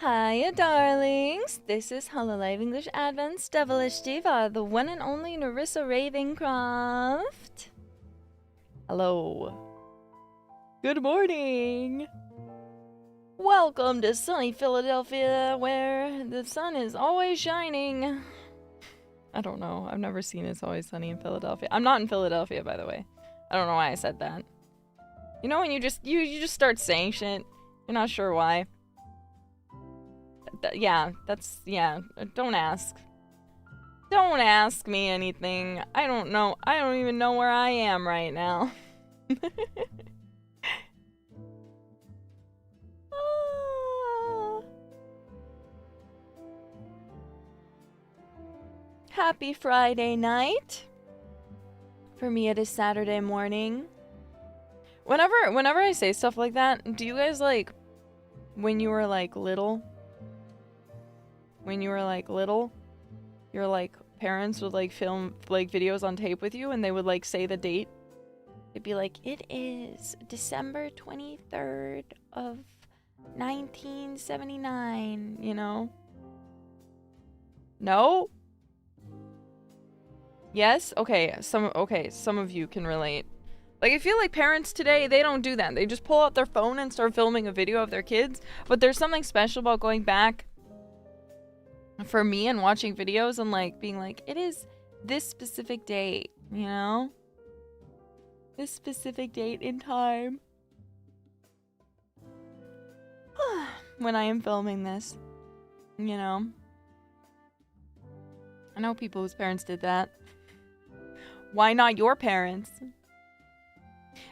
Hiya, darlings! This is hololive English-Advent-'s Devilish Diva, the one and only Nerissa Ravencroft. Hello. Good morning! Welcome to sunny Philadelphia, where the sun is always shining. I don't know. I've never seen It's Always Sunny in Philadelphia. I'm not in Philadelphia, by the way. I don't know why I said that. You know when you just start saying shit? You're not sure why. Yeah, don't ask. Don't ask me anything. I don't know. I don't even know where I am right now. Happy Friday night. For me, it is Saturday morning. Whenever I say stuff like that, do you guys like when you were like little? When you were like little, your like parents would like film like videos on tape with you and they would like say the date. It'd be like, it is December 23rd of 1979, you know? No? Yes? Okay, some of you can relate. Like, I feel like parents today, they don't do that. They just pull out their phone and start filming a video of their kids. But there's something special about going back for me and watching videos and like being like, it is this specific date, you know? This specific date in time. When I am filming this, you know? I know people whose parents did that. Why not your parents?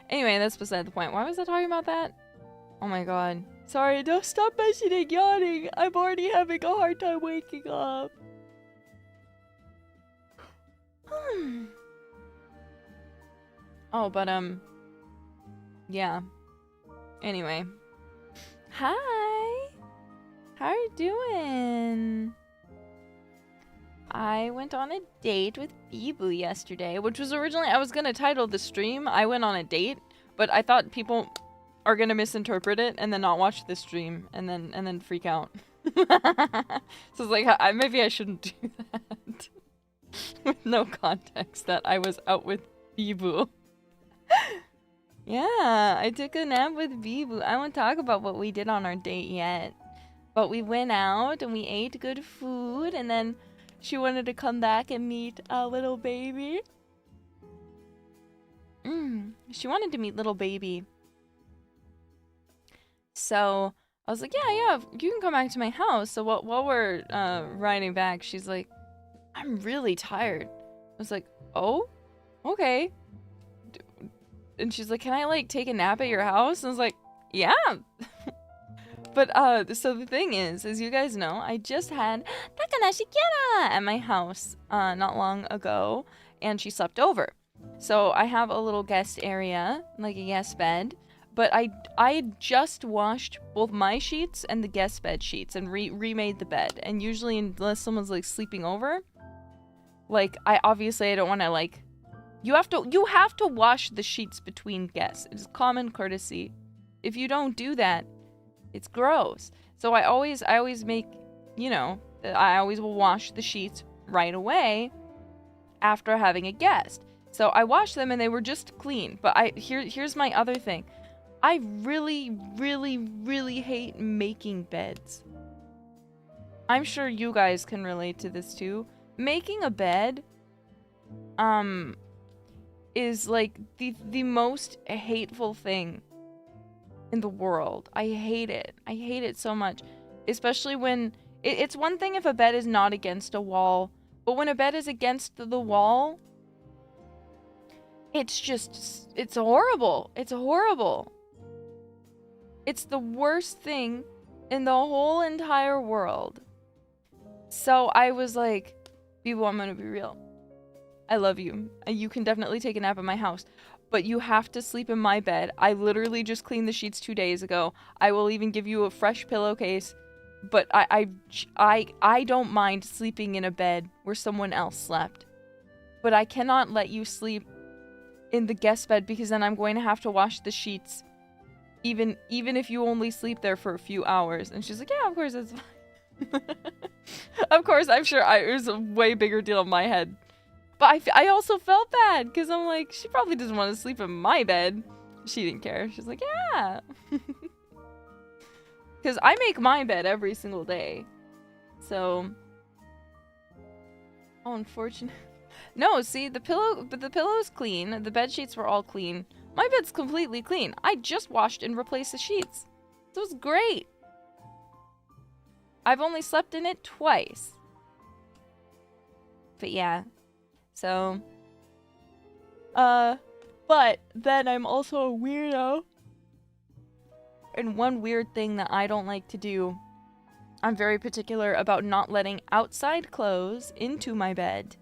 Anyway, that's beside the point. Why was I talking about that? Oh my god. Sorry, don't stop mentioning yawning. I'm already having a hard time waking up. Oh, but, yeah. Anyway. Hi! How are you doing? I went on a date with Bibu yesterday, which was originally, I was gonna title the stream, I went on a date, but I thought people are gonna misinterpret it and then not watch the stream and then freak out. So it's like, maybe I shouldn't do that. With no context that I was out with Bibu. Yeah, I took a nap with Bibu. I won't talk about what we did on our date yet. But we went out and we ate good food and then she wanted to come back and meet a little baby. She wanted to meet little baby. So I was like, yeah, you can come back to my house. So while we're riding back, she's like, I'm really tired. I was like, oh, okay. And she's like, can I like take a nap at your house? And I was like, yeah. But so the thing is, as you guys know, I just had Takanashikera at my house not long ago, and she slept over. So I have a little guest area, like a guest bed. But I just washed both my sheets and the guest bed sheets and remade the bed. And usually, unless someone's like sleeping over, like I don't want to like. You have to wash the sheets between guests. It's common courtesy. If you don't do that, it's gross. So I always make, you know, I always will wash the sheets right away after having a guest. So I washed them and they were just clean. But here's my other thing. I really, really, really hate making beds. I'm sure you guys can relate to this too. Making a bed, is like the most hateful thing in the world. I hate it. I hate it so much. Especially when, it's one thing if a bed is not against a wall, but when a bed is against the wall, it's horrible. It's horrible. It's the worst thing in the whole entire world. So I was like, Bibu, I'm gonna be real. I love you. You can definitely take a nap at my house. But you have to sleep in my bed. I literally just cleaned the sheets 2 days ago. I will even give you a fresh pillowcase. But I don't mind sleeping in a bed where someone else slept. But I cannot let you sleep in the guest bed because then I'm going to have to wash the sheets even if you only sleep there for a few hours. And she's like, yeah, of course, that's fine. Of course, I'm sure it was a way bigger deal in my head. But I also felt bad, because I'm like, she probably doesn't want to sleep in my bed. She didn't care. She's like, yeah. Because I make my bed every single day. So... Oh, unfortunate. No, see, the pillow's clean. The bed sheets were all clean. My bed's completely clean. I just washed and replaced the sheets. So it's great. I've only slept in it twice. But yeah. So. But then I'm also a weirdo. And one weird thing that I don't like to do, I'm very particular about not letting outside clothes into my bed.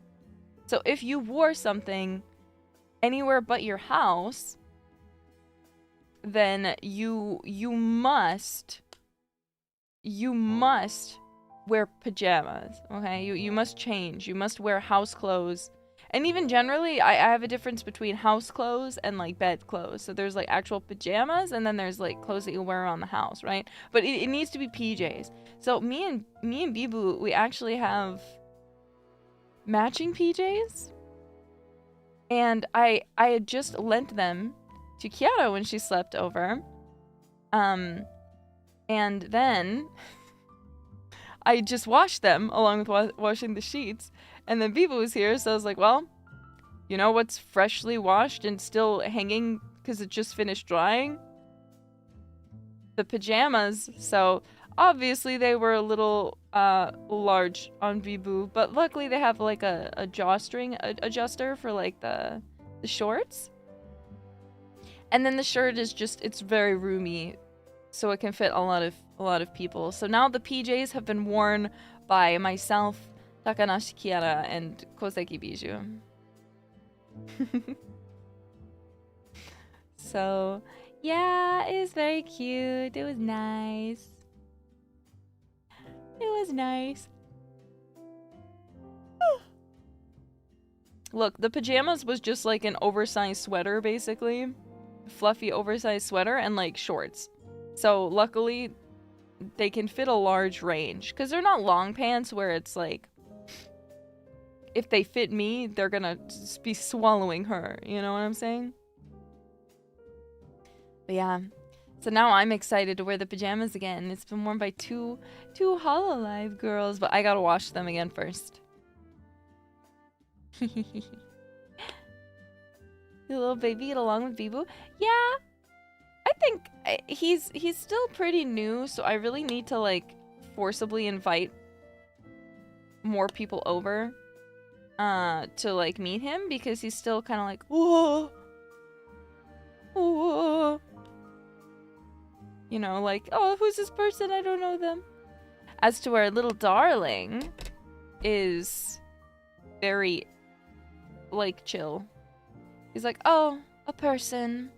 So if you wore something anywhere but your house, then you must wear pajamas, okay? You must change. You must wear house clothes. And even generally, I have a difference between house clothes and, like, bed clothes. So there's, like, actual pajamas, and then there's, like, clothes that you wear around the house, right? But it needs to be PJs. So me and Bibu, we actually have matching PJs. And I had just lent them to Kiara when she slept over. And then I just washed them along with washing the sheets. And then Biba was here, so I was like, well, you know what's freshly washed and still hanging because it just finished drying? The pajamas. So obviously they were a little large on Bibu, but luckily they have like a drawstring adjuster for like the shorts. And then the shirt is just, it's very roomy, so it can fit a lot of people. So now the PJs have been worn by myself, Takanashi Kiara, and Koseki Bijou. So, yeah, it was very cute. It was nice. It was nice. Look, the pajamas was just like an oversized sweater, basically. Fluffy, oversized sweater and like shorts. So, luckily, they can fit a large range. Because they're not long pants where it's like, if they fit me, they're gonna be swallowing her. You know what I'm saying? But yeah. So now I'm excited to wear the pajamas again. It's been worn by two hololive girls, but I gotta wash them again first. The little baby get along with Bibu? Yeah. I think he's still pretty new, so I really need to like forcibly invite more people over to like meet him, because he's still kind of like, whoa, whoa, you know, like, oh, who's this person? I don't know them. As to our little darling is very like chill. He's like, oh, a person.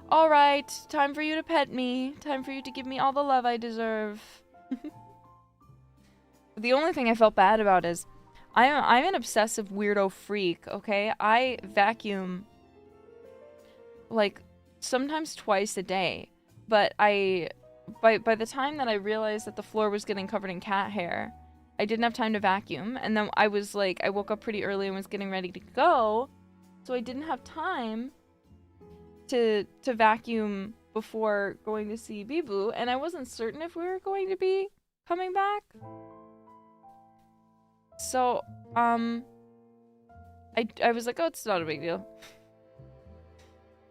All right, time for you to pet me. Time for you to give me all the love I deserve. The only thing I felt bad about is I'm an obsessive weirdo freak, okay? I vacuum like sometimes twice a day, but by the time that I realized that the floor was getting covered in cat hair, I didn't have time to vacuum, and then I was like, I woke up pretty early and was getting ready to go, so I didn't have time to vacuum before going to see Bibu, and I wasn't certain if we were going to be coming back. So, I was like, oh, it's not a big deal.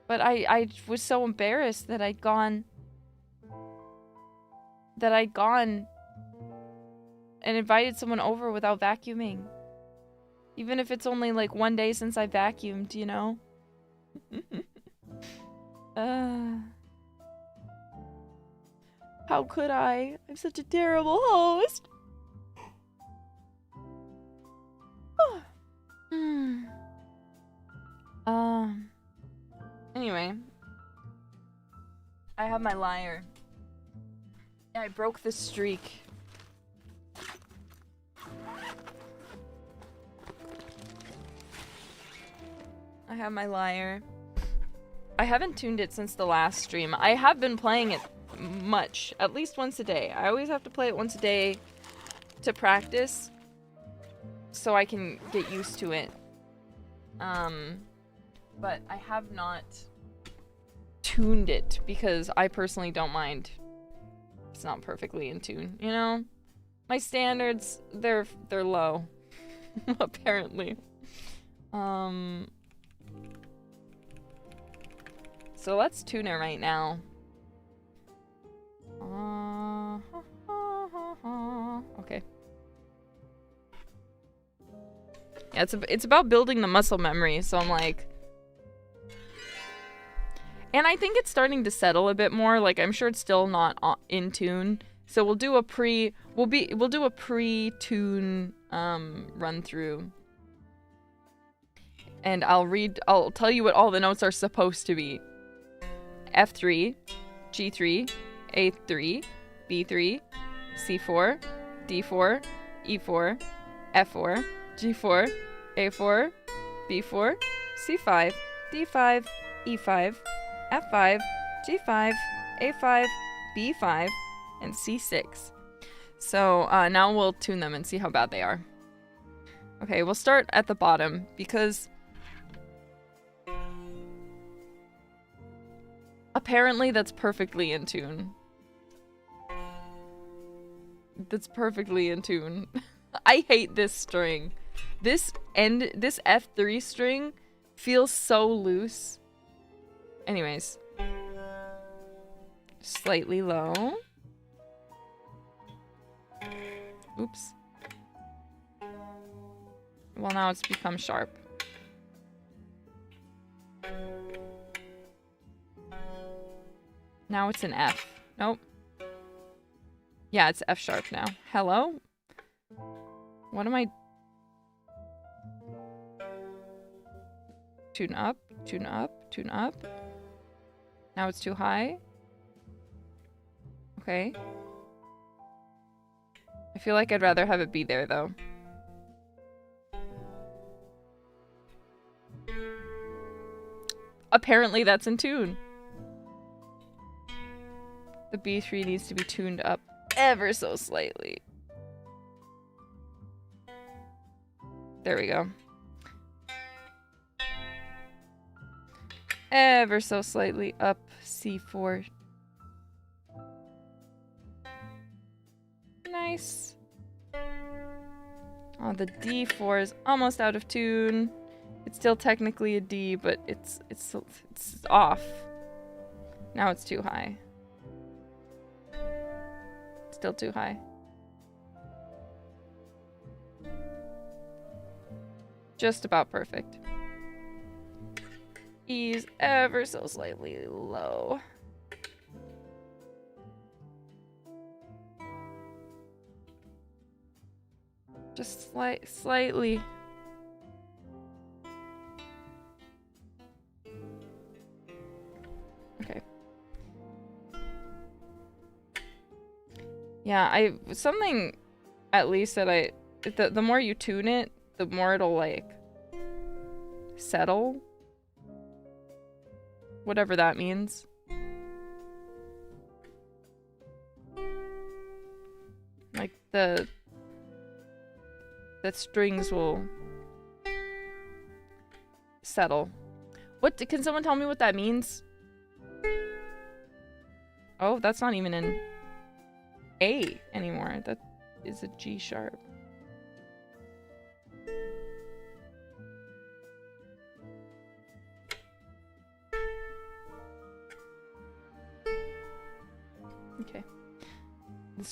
But I was so embarrassed that I'd gone and invited someone over without vacuuming. Even if it's only like one day since I vacuumed, you know? How could I? I'm such a terrible host. Anyway, I have my lyre. I broke the streak. I have my lyre. I haven't tuned it since the last stream. I have been playing it much, at least once a day. I always have to play it once a day to practice so I can get used to it. But I have not tuned it because I personally don't mind. It's not perfectly in tune, you know? My standards, they're low. Apparently. So let's tune it right now. Okay. Yeah, it's about building the muscle memory, so I'm like... And I think it's starting to settle a bit more. Like, I'm sure it's still not in tune. So we'll do a pre-tune run through. And I'll tell you what all the notes are supposed to be. F3, G3, A3, B3, C4, D4, E4, F4, G4, A4, B4, C5, D5, E5, F5, G5, A5, B5, and C6. So now we'll tune them and see how bad they are. Okay, we'll start at the bottom because apparently that's perfectly in tune. That's perfectly in tune. I hate this string. This F3 string feels so loose. Anyways. Slightly low. Oops. Well, now it's become sharp. Now it's an F. Nope. Yeah, it's F sharp now. Hello? What am I... Tune up, tune up, tune up. Now it's too high. Okay. I feel like I'd rather have it be there, though. Apparently that's in tune. The B3 needs to be tuned up ever so slightly. There we go. Ever so slightly up C4. Nice. Oh, the D4 is almost out of tune. It's still technically a D, but it's off. Now it's too high. Still too high. Just about perfect. E's ever so slightly low. Just slightly. Okay. Yeah, something at least that the more you tune it, the more it'll like settle. Whatever that means. Like the strings will settle. What can someone tell me what that means? Oh, that's not even in A anymore. That is a G sharp. Okay.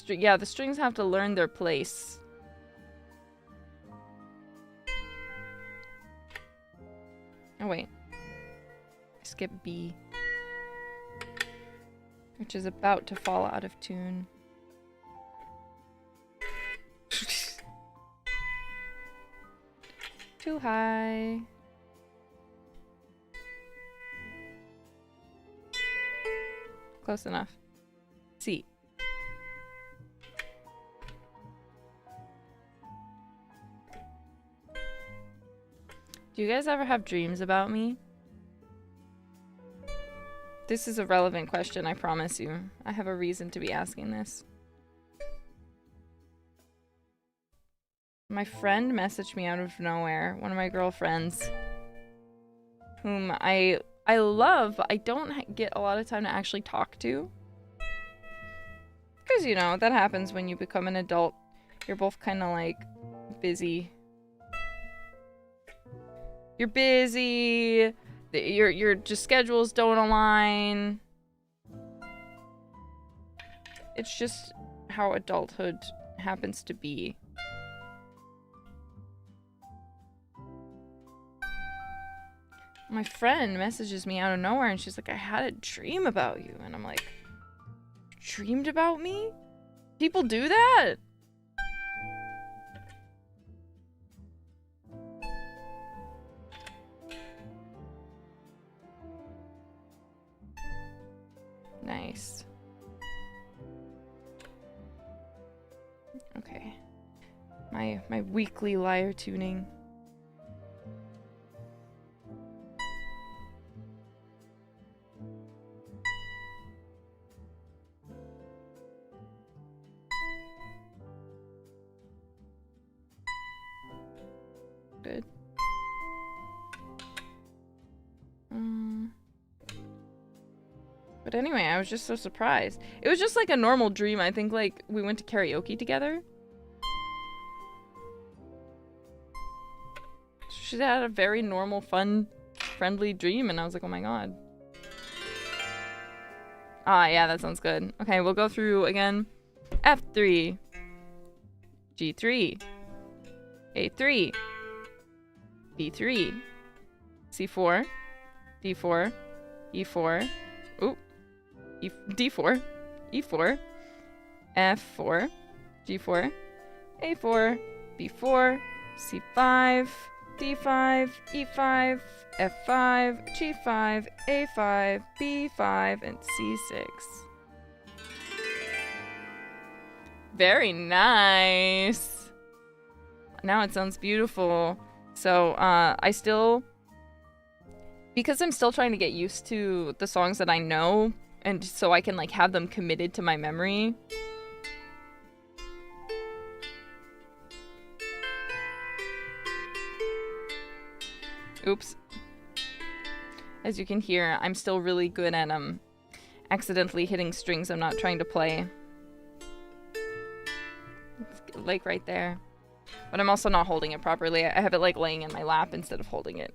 Yeah, the strings have to learn their place. Oh wait. I skipped B. Which is about to fall out of tune. Too high. Close enough. C. Do you guys ever have dreams about me? This is a relevant question, I promise you. I have a reason to be asking this. My friend messaged me out of nowhere, one of my girlfriends, whom I love, but I don't get a lot of time to actually talk to. Because, you know, that happens when you become an adult. You're both kind of, like, busy. You're busy. Your just schedules don't align. It's just how adulthood happens to be. My friend messages me out of nowhere and she's like, I had a dream about you. And I'm like, dreamed about me? People do that? Nice. Okay. My weekly lyre tuning. Good. But anyway, I was just so surprised. It was just like a normal dream. I think like we went to karaoke together. She had a very normal, fun, friendly dream and I was like, oh my god. Ah, yeah, that sounds good. Okay, we'll go through again. F3. G3. A3. B3. C4. D4. E4. Oop. D4. E4. F4. G4. A4. B4. C5. D5. E5. F5. G5. A5. B5. And C6. Very nice. Now it sounds beautiful. So, I still... Because I'm still trying to get used to the songs that I know, and so I can, like, have them committed to my memory. Oops. As you can hear, I'm still really good at, accidentally hitting strings I'm not trying to play. It's, like, right there. But I'm also not holding it properly. I have it, like, laying in my lap instead of holding it.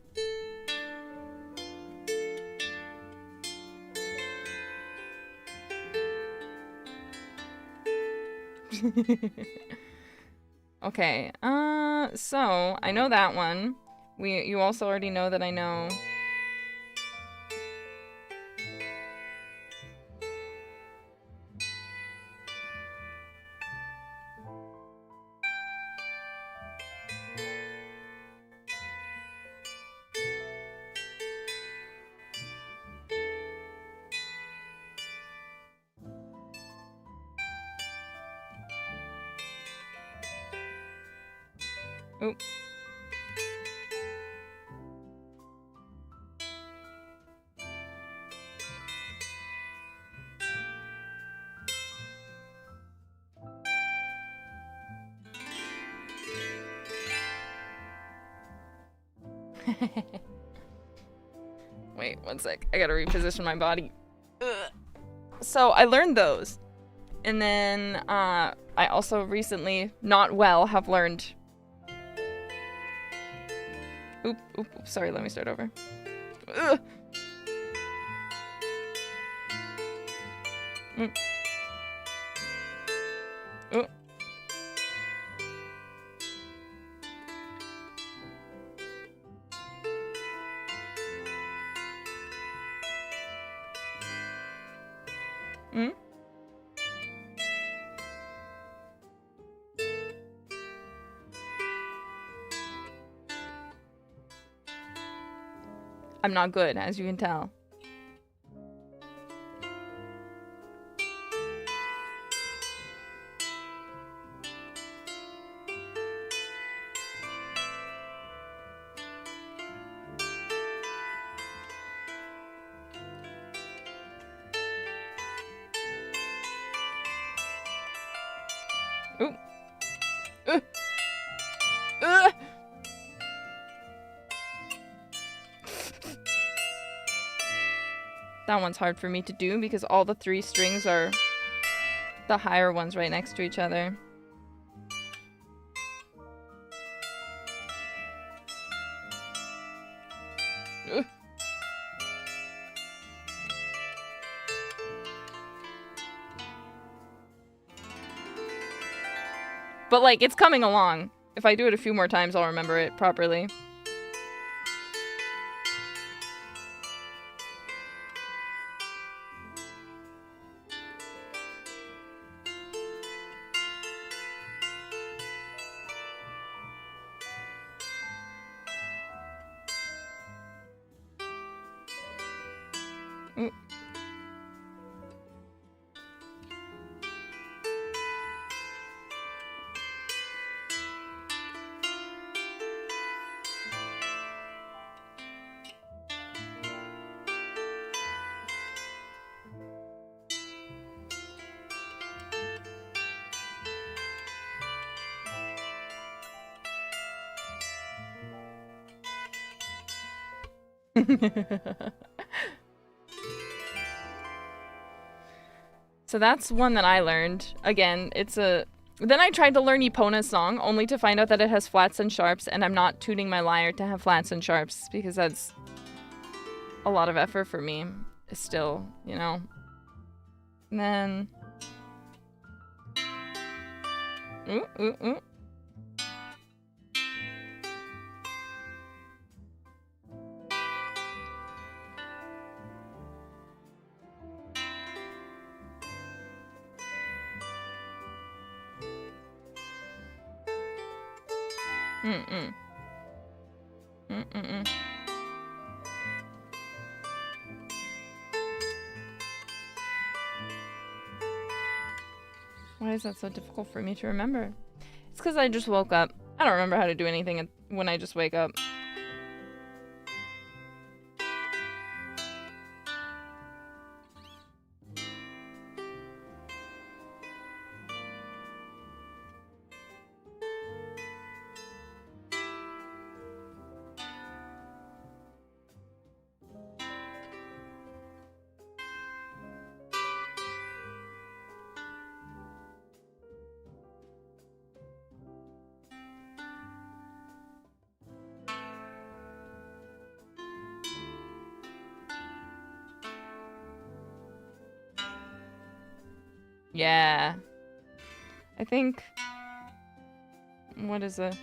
Okay, so, I know that one. You also already know that I know... Oop. Wait, one sec. I gotta reposition my body. Ugh. So I learned those. And then I also recently, not well, have learned... Oop, oop, oop, sorry, let me start over. Ugh. Mm. Oop. Mm? I'm not good, as you can tell. That one's hard for me to do because all the 3 strings are the higher ones right next to each other. Ugh. But like, it's coming along. If I do it a few more times, I'll remember it properly. So that's one that I learned. Again, it's a... Then I tried to learn Epona's song, only to find out that it has flats and sharps, and I'm not tuning my lyre to have flats and sharps, because that's a lot of effort for me. Still, you know. And then... Ooh, ooh, ooh. Why is that so difficult for me to remember? It's because I just woke up. I don't remember how to do anything when I just wake up. Yeah. I think... What is it?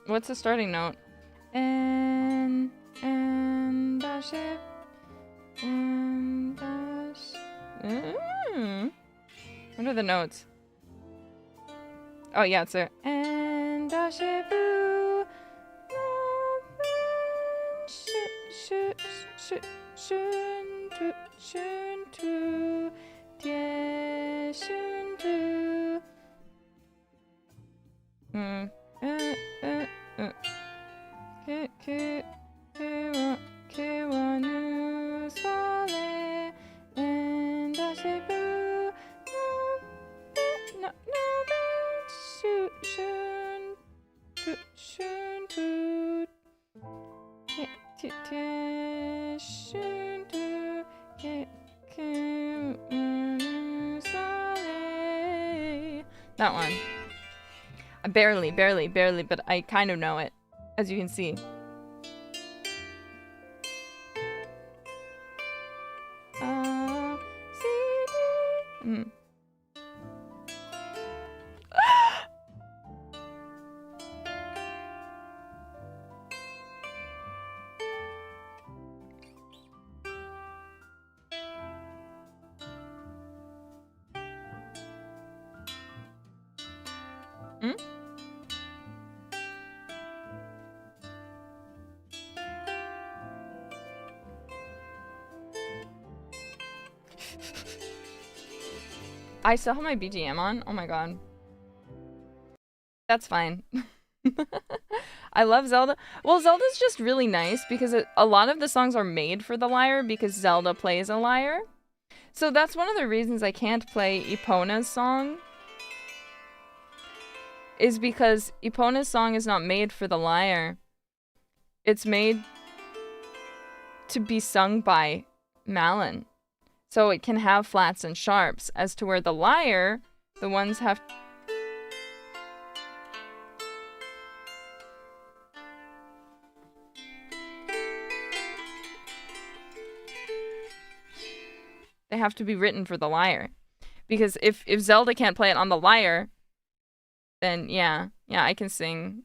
What's the starting note? And the ship and the What are the notes? Oh yeah, it's there. And the ship That one. Barely, but I kind of know it, as you can see. I still have my BGM on? Oh my god. That's fine. I love Zelda. Well, Zelda's just really nice because a lot of the songs are made for the lyre because Zelda plays a lyre. So that's one of the reasons I can't play Epona's song. Is because Epona's song is not made for the lyre. It's made to be sung by Malin. So it can have flats and sharps, as to where the lyre, the ones have... They have to be written for the lyre. Because if Zelda can't play it on the lyre, then yeah, I can sing.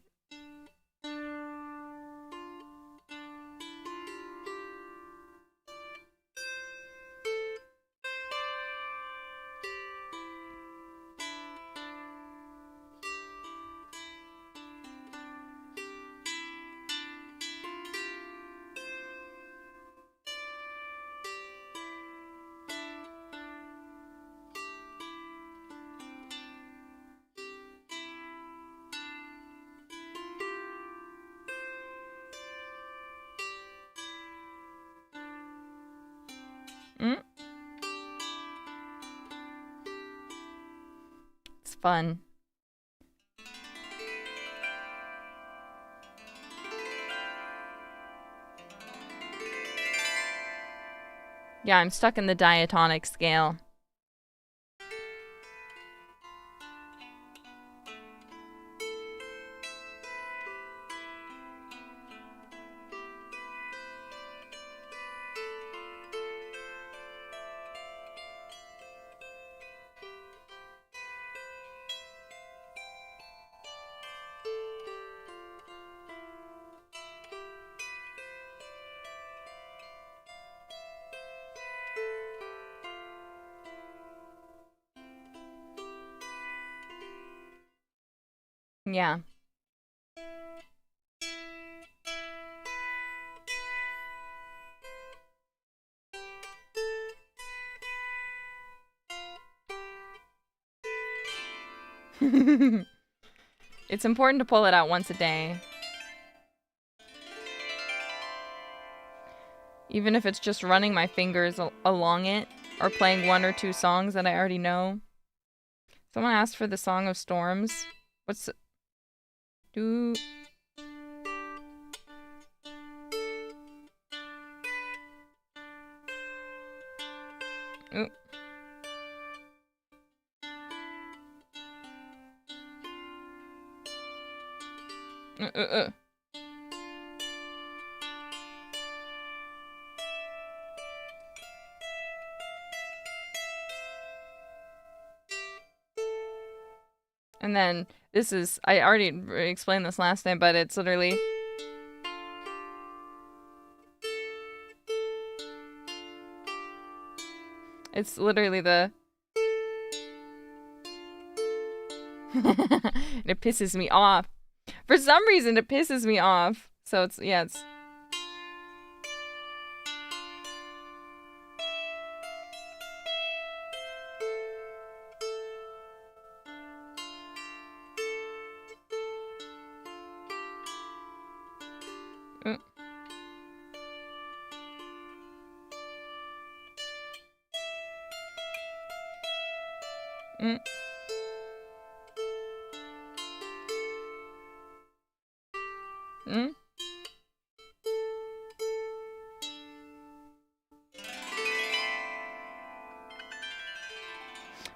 It's fun. Yeah, I'm stuck in the diatonic scale. Yeah. It's important to pull it out once a day. Even if it's just running my fingers along it, or playing one or two songs that I already know. Someone asked for the Song of Storms. What's... Do... Ooh. And then this is, I already explained this last time, but it's literally the it pisses me off. For some reason it pisses me off. So it's, yeah, it's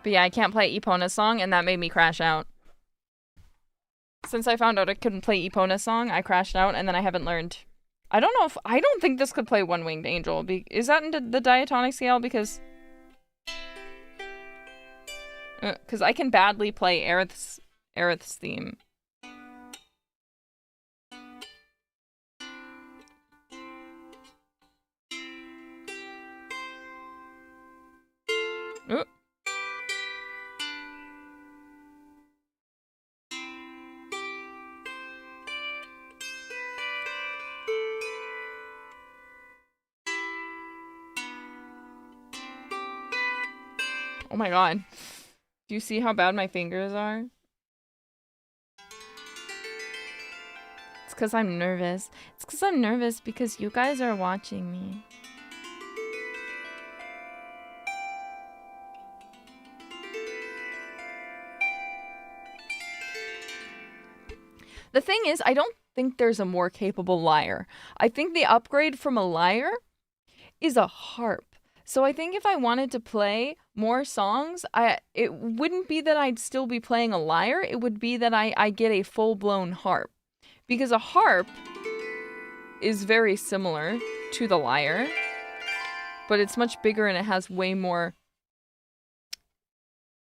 But yeah, I can't play Epona's song, and that made me crash out. Since I found out I couldn't play Epona's song, I crashed out, and then I haven't learned. I don't think this could play One Winged Angel. Is that into the diatonic scale? Because I can badly play Aerith's theme. Ooh. Oh my god. Do you see how bad my fingers are? because I'm nervous. It's because I'm nervous because you guys are watching me. The thing is, I don't think there's a more capable lyre. I think the upgrade from a lyre is a harp. So I think if I wanted to play more songs, it wouldn't be that I'd still be playing a lyre. It would be that I get a full-blown harp. Because a harp is very similar to the lyre, but it's much bigger and it has way more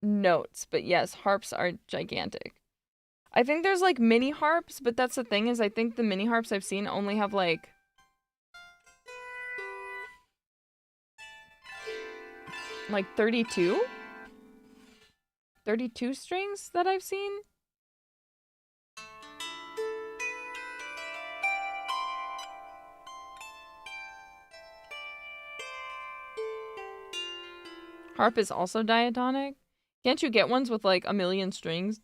notes. But yes, harps are gigantic. I think there's like mini harps, but that's the thing is I think the mini harps I've seen only have like 32? 32 strings that I've seen? Harp is also diatonic? Can't you get ones with like a million strings?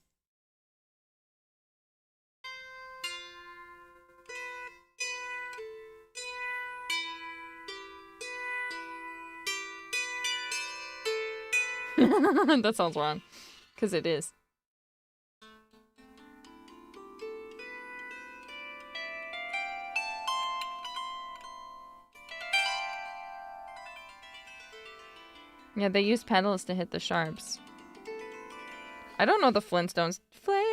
That sounds wrong. Because it is. Yeah, they use pedals to hit the sharps. I don't know the Flintstones. Flint.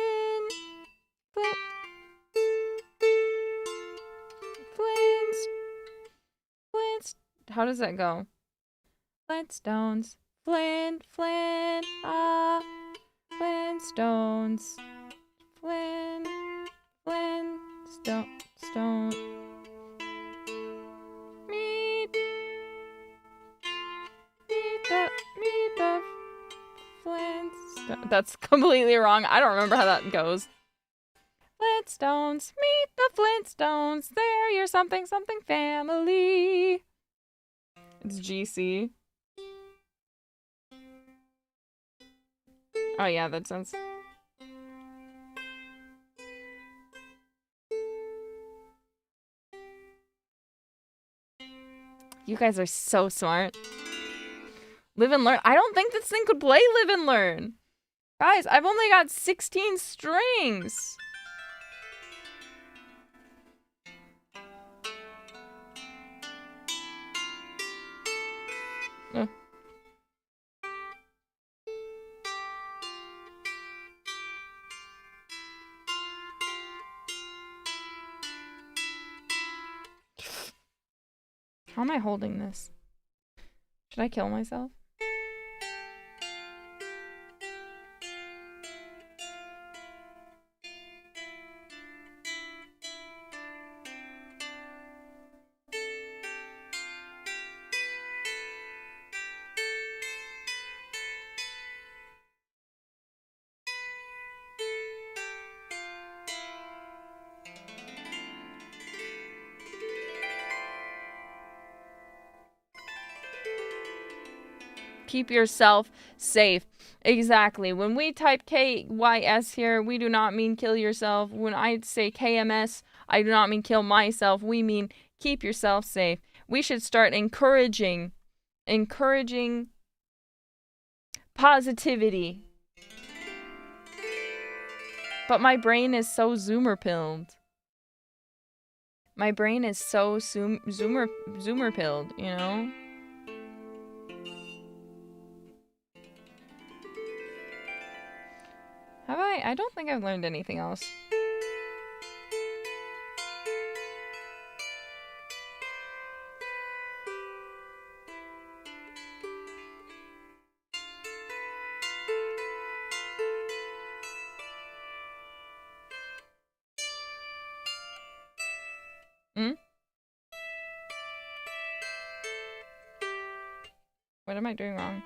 How does that go? Flintstones. Flint, ah, Flintstones. Stone. Meet the Flintstones. That's completely wrong. I don't remember how that goes. Flintstones, meet the Flintstones. They're your something family. It's GC. Oh yeah, that sounds... You guys are so smart. Live and learn. I don't think this thing could play live and learn. Guys, I've only got 16 strings. How am I holding this? Should I kill myself? Keep yourself safe. Exactly. When we type KYS here, we do not mean kill yourself. When I say KMS, I do not mean kill myself. We mean keep yourself safe. We should start encouraging positivity. But my brain is so zoomer pilled. My brain is so zoomer pilled, you know? Have I? I don't think I've learned anything else. What am I doing wrong?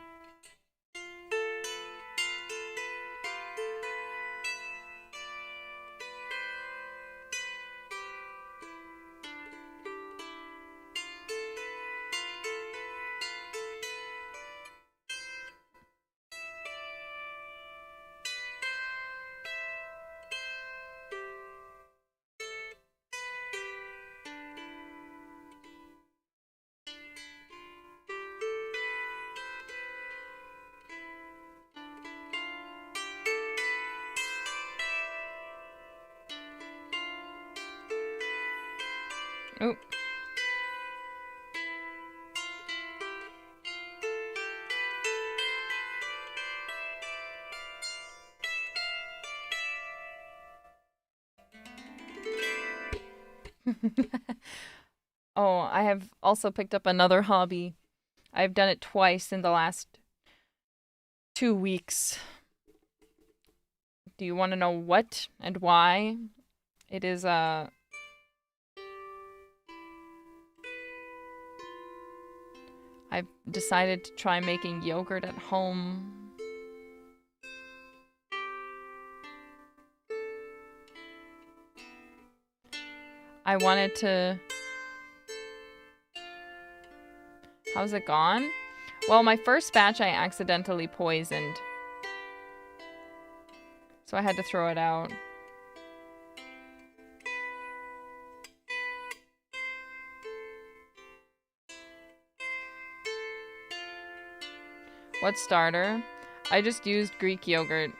Oh. Oh, I have also picked up another hobby. I've done it twice in the last 2 weeks. Do you want to know what and why? It is I've decided to try making yogurt at home. I wanted to... How's it gone? Well, my first batch I accidentally poisoned. So I had to throw it out. What starter? I just used Greek yogurt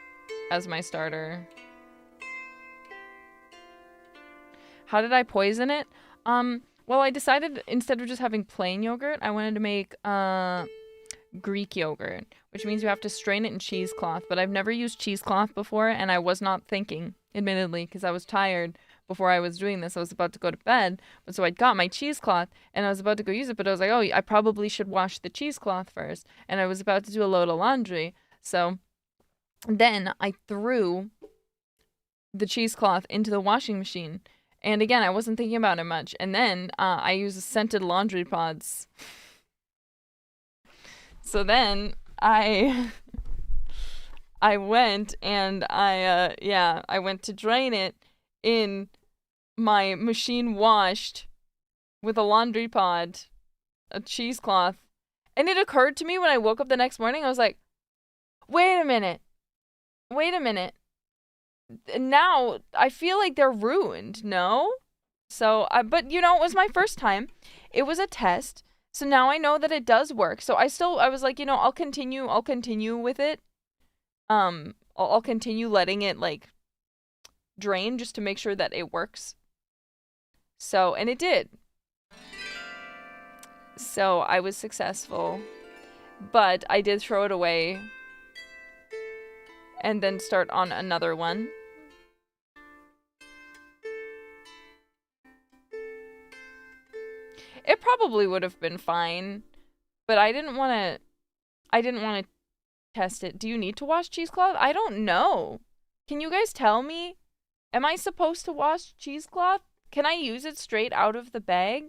as my starter. How did I poison it? Well, I decided instead of just having plain yogurt, I wanted to make Greek yogurt, which means you have to strain it in cheesecloth. But I've never used cheesecloth before, and I was not thinking, admittedly, because I was tired before I was doing this. I was about to go to bed, but so I got my cheesecloth, and I was about to go use it, but I was like, oh, I probably should wash the cheesecloth first. And I was about to do a load of laundry, so then I threw the cheesecloth into the washing machine. And again, I wasn't thinking about it much. And then I used scented laundry pods. So then I went and I went to drain it in my machine washed with a laundry pod, a cheesecloth. And it occurred to me when I woke up the next morning, I was like, wait a minute. Now I feel like they're ruined, no? So, but you know, it was my first time. It was a test. So now I know that it does work. So I was like, you know, I'll continue with it. I'll continue letting it like drain just to make sure that it works. So, and it did. So I was successful, but I did throw it away and then start on another one. It probably would have been fine, but I didn't want to test it. Do you need to wash cheesecloth? I don't know. Can you guys tell me? Am I supposed to wash cheesecloth? Can I use it straight out of the bag?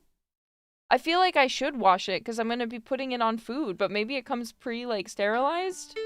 I feel like I should wash it because I'm going to be putting it on food, but maybe it comes sterilized.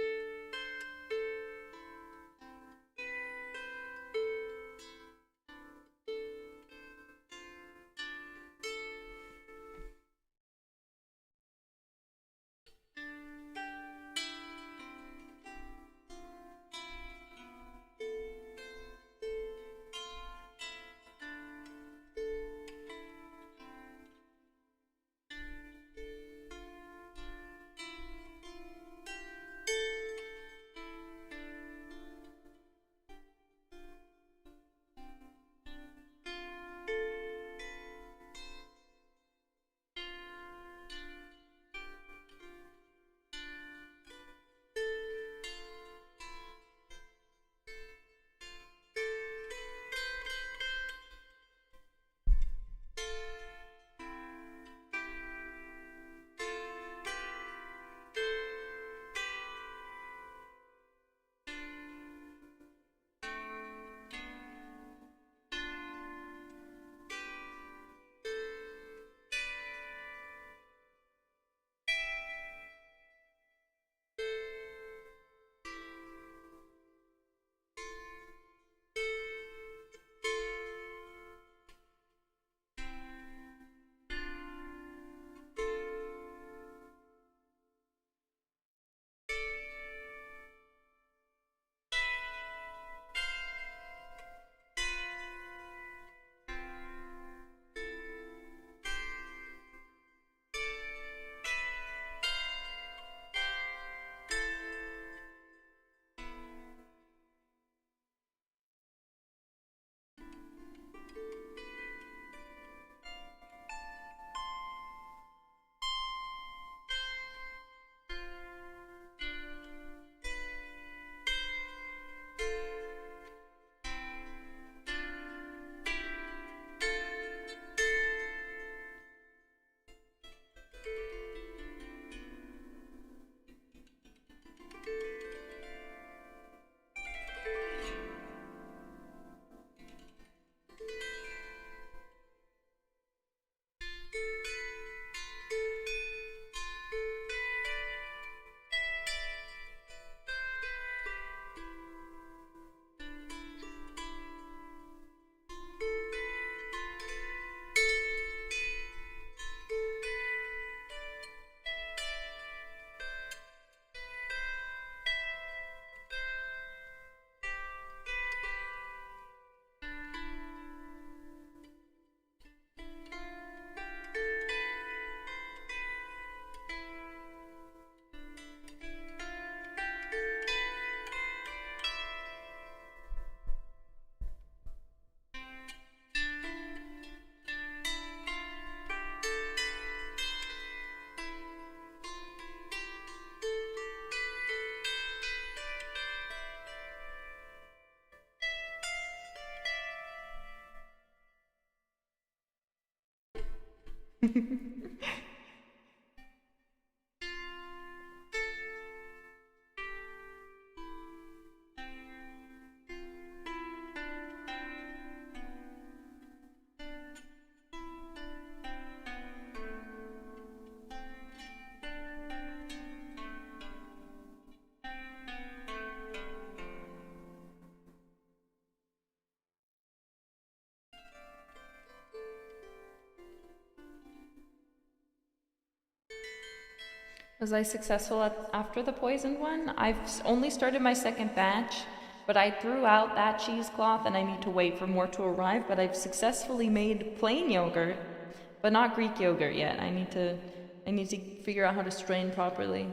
Was I successful after the poisoned one? I've only started my second batch, but I threw out that cheesecloth and I need to wait for more to arrive, but I've successfully made plain yogurt, but not Greek yogurt yet. I need to figure out how to strain properly.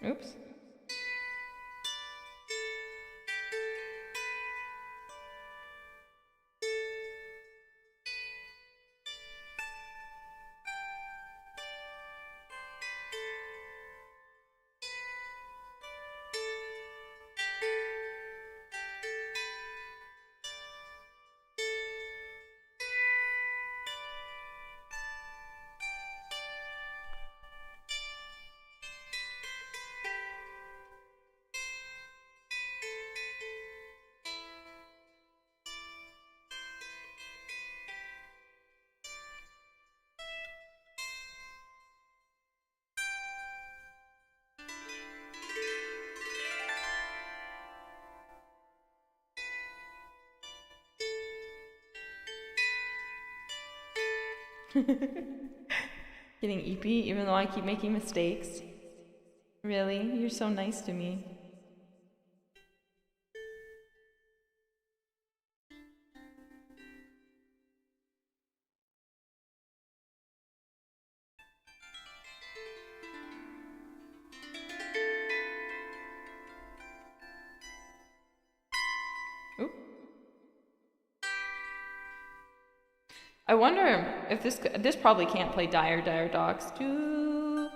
Oops. Getting eepy even though I keep making mistakes. Really? You're so nice to me. I wonder if this probably can't play dire dogs. Do.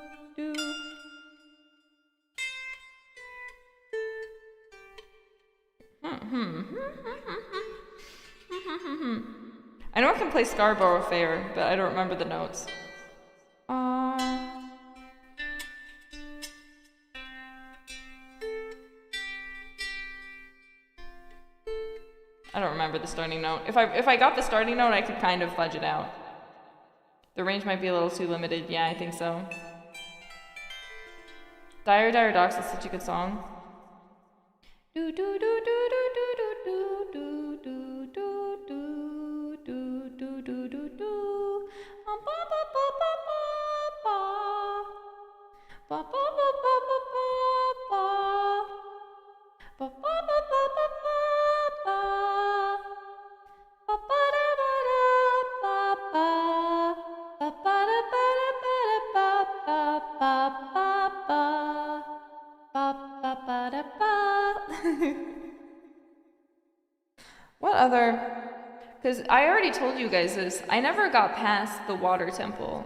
I know I can play Scarborough Fair, but I don't remember the notes. I don't remember the starting note. If I got the starting note, I could kind of fudge it out. The range might be a little too limited. Yeah, I think so. Dire Dogs is such a good song. Do do do do do do do do do do do do do do do do. Ba ba ba ba ba ba. Ba ba ba ba ba ba. Ba ba ba ba ba ba. What other? Because I already told you guys this. I never got past the water temple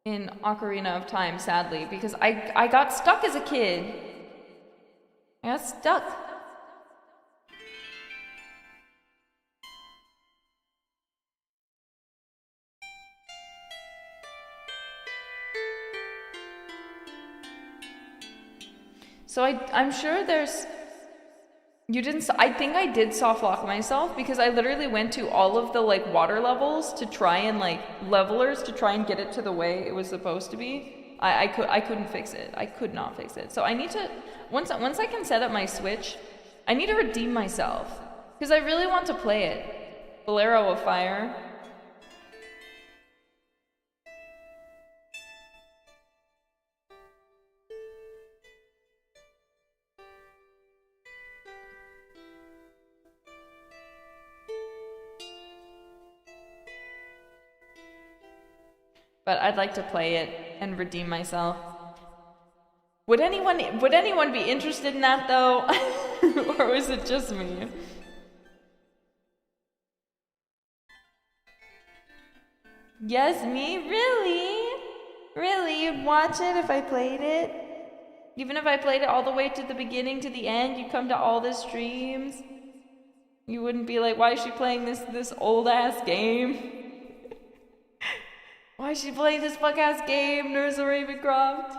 in Ocarina of Time, sadly, because I got stuck as a kid. I got stuck. So I'm sure there's... You didn't... I think I did soft lock myself because I literally went to all of the like water levels to try and like levelers to try and get it to the way it was supposed to be. I couldn't fix it. I could not fix it. So I need to... Once I can set up my Switch, I need to redeem myself. Because I really want to play it. Bolero of Fire. But I'd like to play it and redeem myself. Would anyone be interested in that though? Or was it just me? Yes, me? Really? Really? You'd watch it if I played it? Even if I played it all the way to the beginning to the end, you'd come to all the streams? You wouldn't be like, why is she playing this old ass game? Why is she playing this fuck ass game, Nerissa Ravencroft?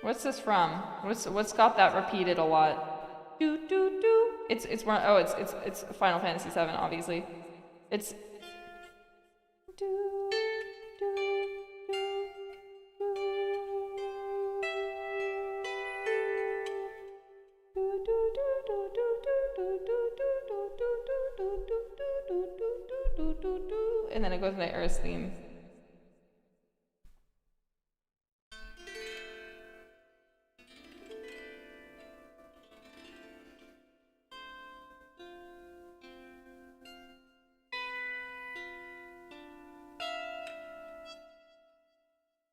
What's this from? What's got that repeated a lot? Do do do. It's Final Fantasy VII, obviously. It's do do do do. And then it goes into Eris theme.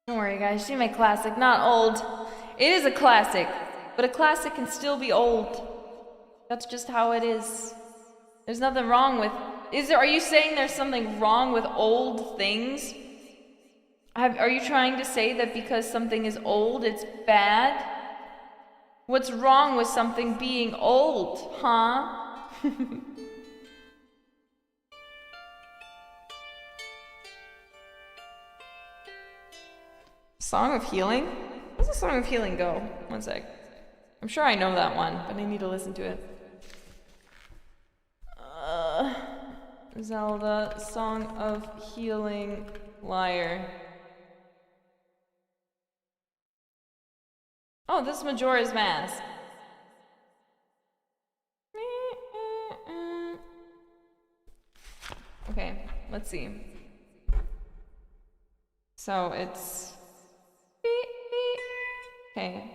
Don't worry guys, she made classic, not old. It is a classic, but a classic can still be old. That's just how it is. There's nothing wrong with... Are you saying there's something wrong with old things? Are you trying to say that because something is old, it's bad? What's wrong with something being old, huh? Song of Healing? Where's the Song of Healing go? One sec. I'm sure I know that one, but I need to listen to it. Zelda, Song of Healing, lyre. Oh, this is Majora's Mask. Okay, let's see. So it's... Okay.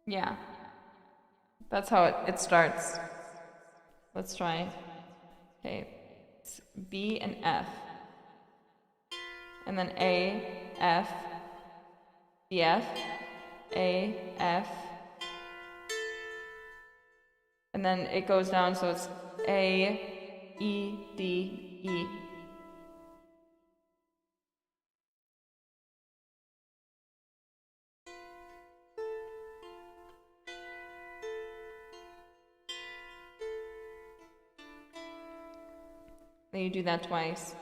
Yeah. That's how it starts. Let's try. Okay. It's B and F. And then A, F, B, F, A, F. And then it goes down, so it's A, E, D, E. Then you do that twice.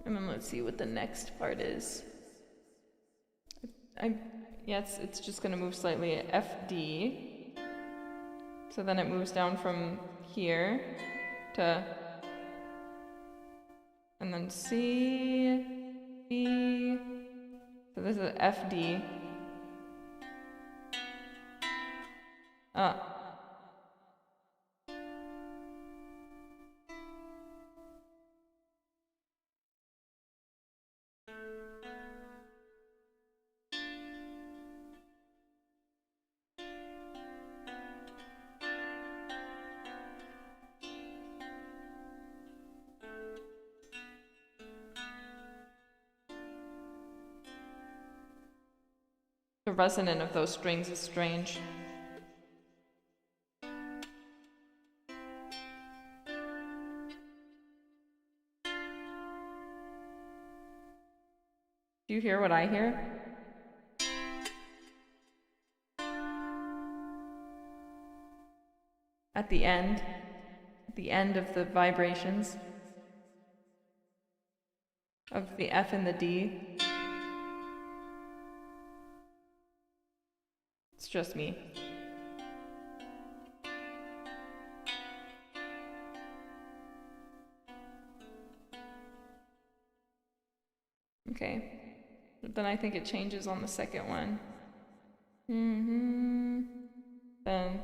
And then let's see what the next part is. Yes, it's just gonna move slightly. F, D. So then it moves down from here to, and then C, B. So this is F, D. The resonance of those strings is strange. Do you hear what I hear? At the end of the vibrations of the F and the D. It's just me. Okay. But then I think it changes on the second one. Then.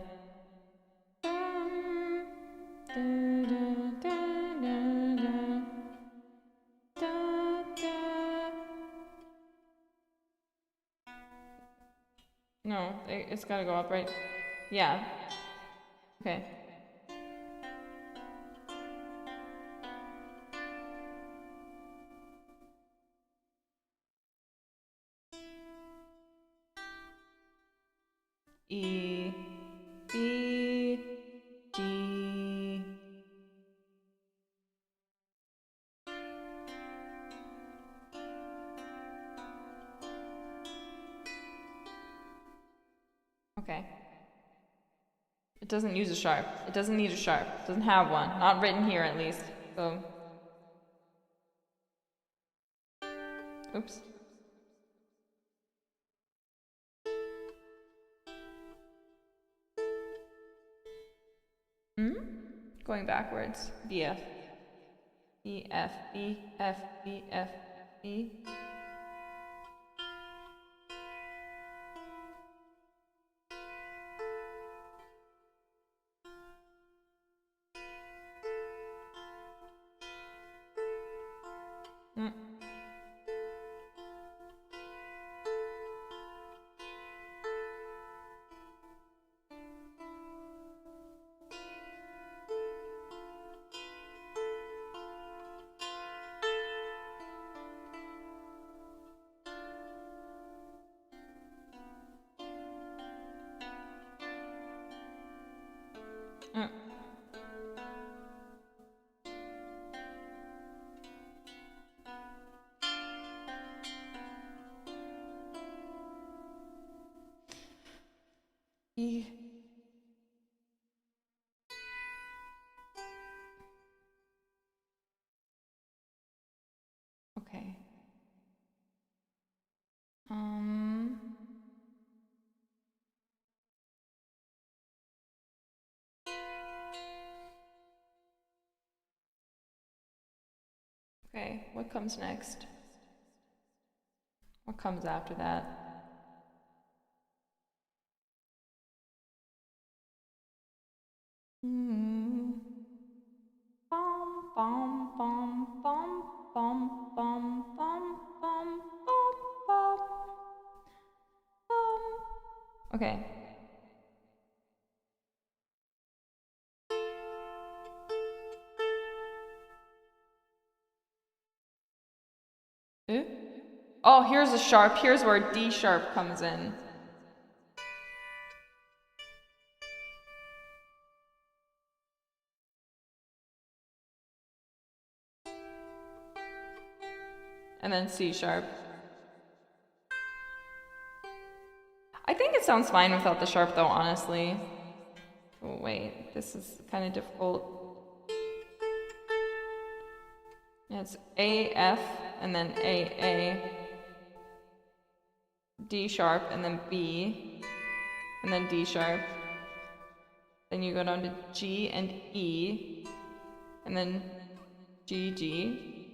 No, it's gotta go up, right? Yeah. Okay. E, B, G. Okay. It doesn't use a sharp. It doesn't need a sharp. It doesn't have one. Not written here, at least. So. Oops. Going backwards. B, F. B, F, B, F, B, F, B. E. Okay. Okay, what comes next? What comes after that? Okay. Oh, here's a sharp. Here's where D sharp comes in. And then C sharp. I think it sounds fine without the sharp though, honestly. Oh, wait, this is kind of difficult. It's A, F, and then A, D sharp, and then B, and then D sharp. Then you go down to G and E, and then G, G,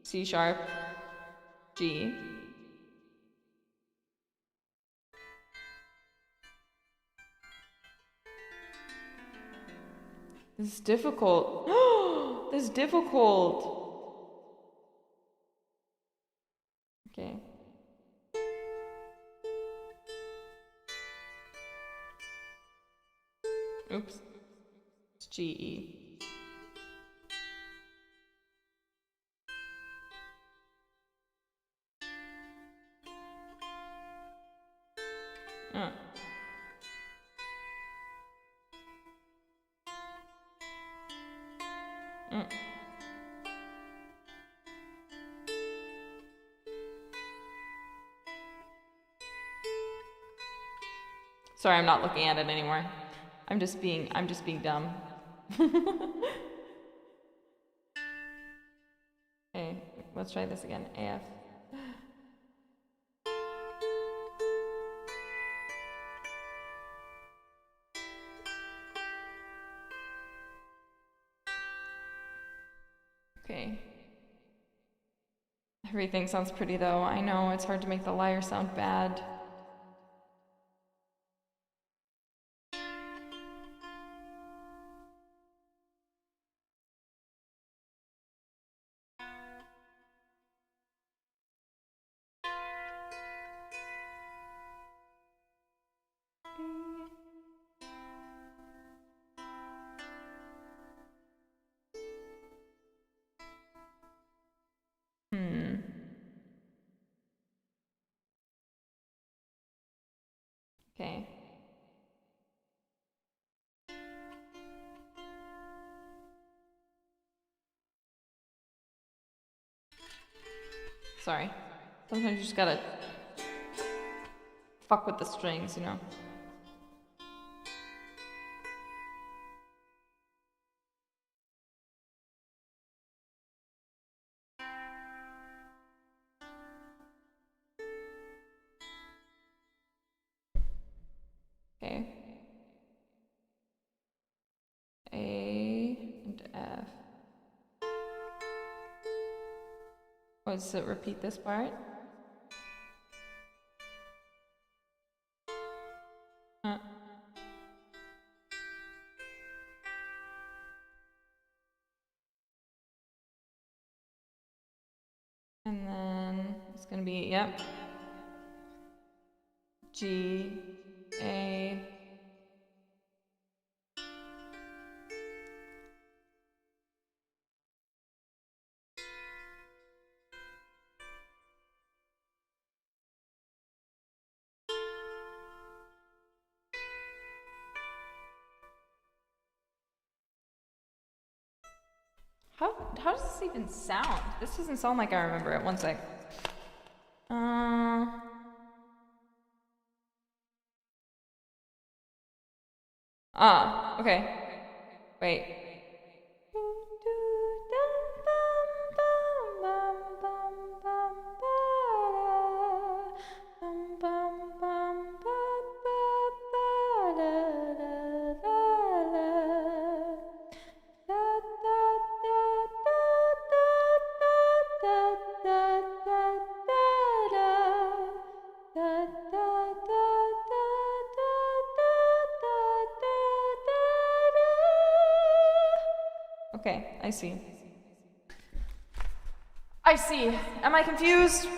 C sharp, G. This is difficult. This is difficult. Okay. Oops. It's G, E. Sorry, I'm not looking at it anymore. I'm just being dumb. Okay, let's try this again. AF. Okay. Everything sounds pretty though. I know it's hard to make the lyre sound bad. Okay. Sorry. Sometimes you just gotta fuck with the strings, you know? Okay. A and F. Oh, does it repeat this part? And then it's gonna be, yep. G, A. How does this even sound? This doesn't sound like I remember it. One sec. Okay. Wait. Okay, I see. I see. Am I confused?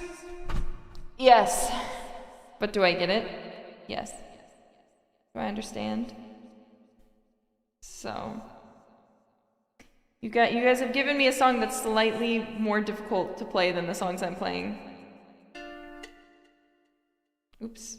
Yes. But do I get it? Yes. Do I understand? So, you guys have given me a song that's slightly more difficult to play than the songs I'm playing. Oops.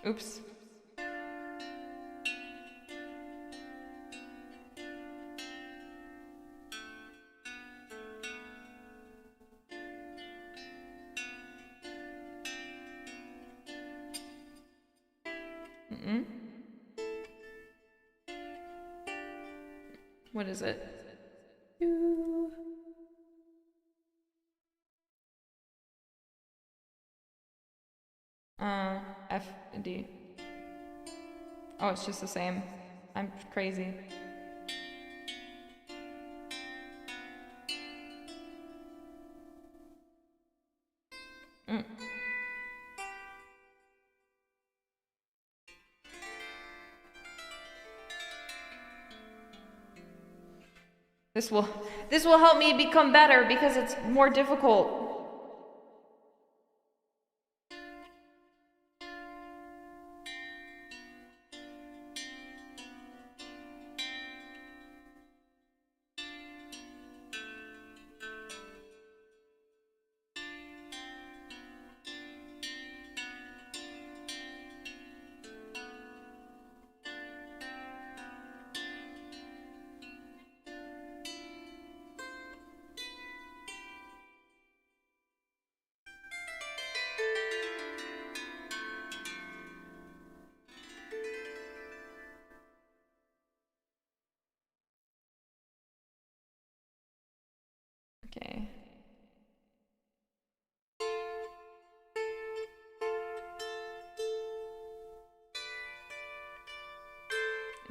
Oops. What is it? F and D. Oh, it's just the same. I'm crazy. This will help me become better because it's more difficult.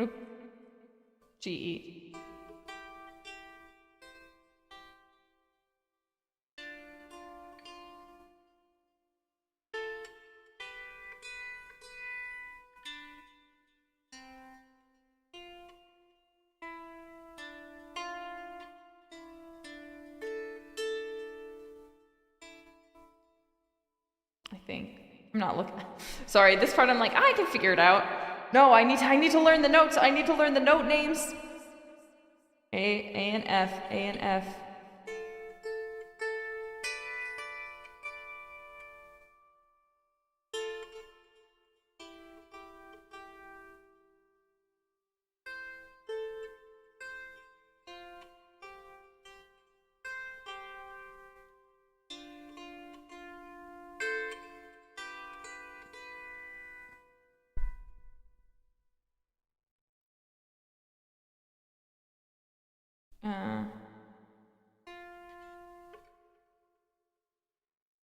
Oop. G-E. I think. I'm not looking. Sorry, this part I'm like, I can figure it out. No, I need to learn the notes. I need to learn the note names. A and F, A and F.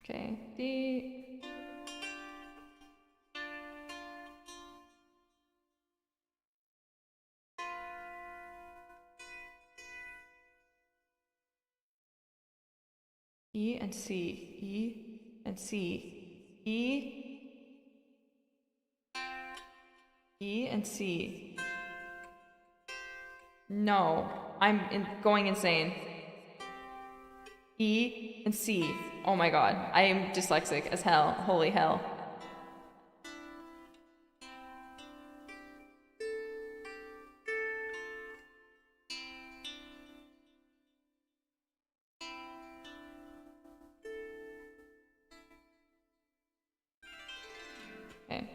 Okay, D. E and C, E and C, E and C. No, I'm going insane. E and C. Oh my god, I am dyslexic as hell. Holy hell. Okay.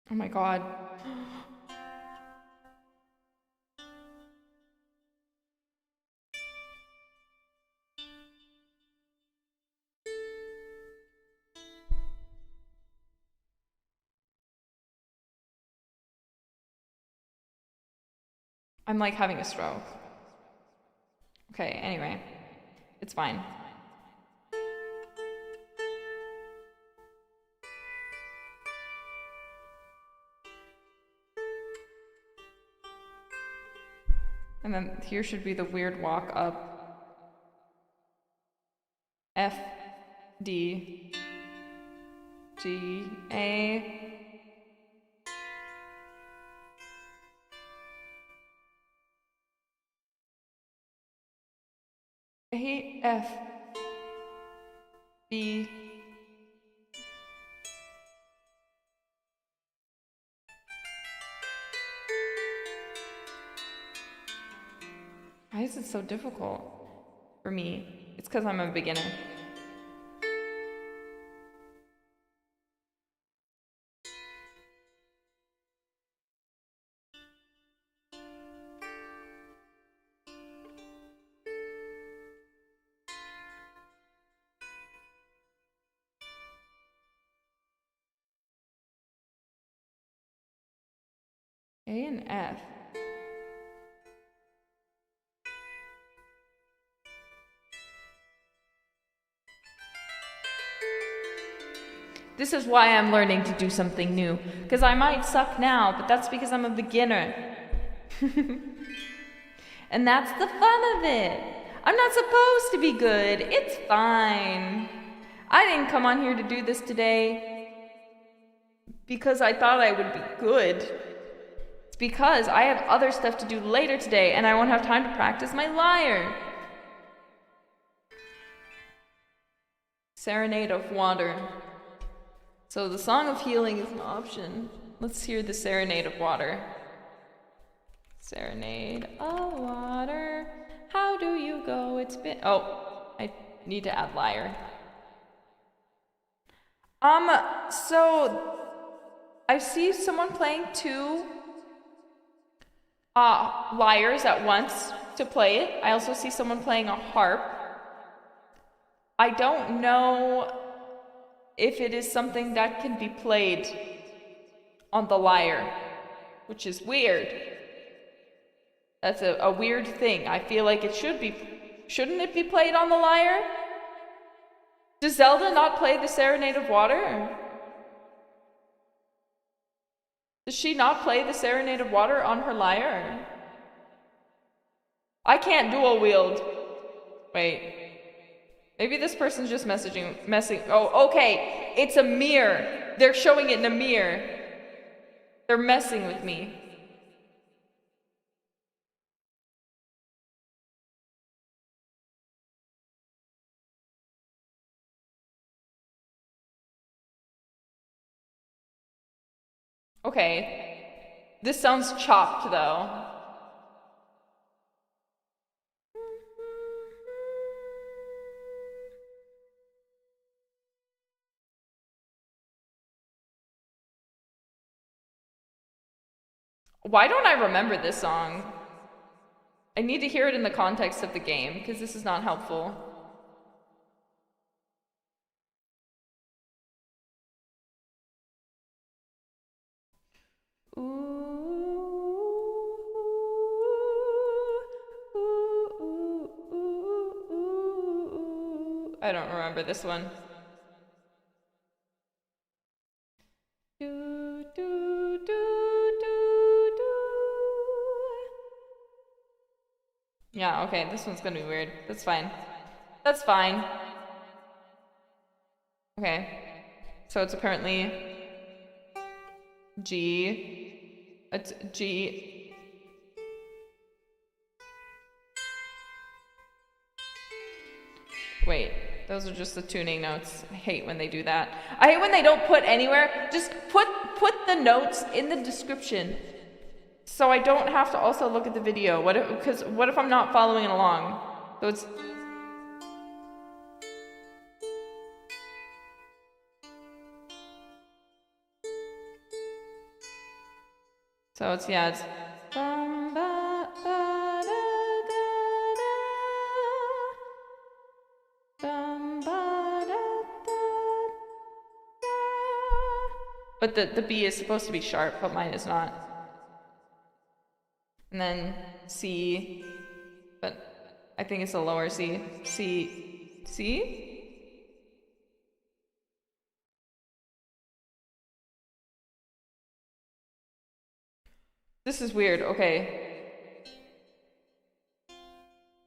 Oh my god. I'm like having a stroke. Okay, anyway. It's fine. And then here should be the weird walk up. F, D, G, A. A, F, B. Why is it so difficult for me? It's because I'm a beginner. A and F. This is why I'm learning to do something new. Because I might suck now, but that's because I'm a beginner. And that's the fun of it. I'm not supposed to be good. It's fine. I didn't come on here to do this today because I thought I would be good. It's because I have other stuff to do later today and I won't have time to practice my lyre. Serenade of Water. So the Song of Healing is an option. Let's hear the Serenade of Water. Serenade of Water. How do you go? It's been... Oh, I Need to add lyre. So I see someone playing 2 lyres at once to play it. I also see someone playing a harp. I don't know if it is something that can be played on the lyre, which is weird. That's a weird thing. I feel like it should be. Shouldn't it be played on the lyre? Does Zelda not play the Serenade of Water? Does she not play the Serenade of Water on her lyre? I can't dual wield. Wait. Maybe this person's just messing. Oh, okay. It's a mirror. They're showing it in a mirror. They're messing with me. Okay. This sounds chopped, though. Why don't I remember this song? I need to hear it in the context of the game, because this is not helpful. I don't remember this one. Yeah, okay, this one's gonna be weird. That's fine. That's fine. Okay. So it's apparently G. It's G. Wait, those are just the tuning notes. I hate when they do that. I hate when they don't put anywhere. Just put the notes in the description. So I don't have to also look at the video. What if I'm not following it along? So it's yeah, it's but the B is supposed to be sharp, but mine is not. And then C, but I think it's a lower C. C? This is weird, okay.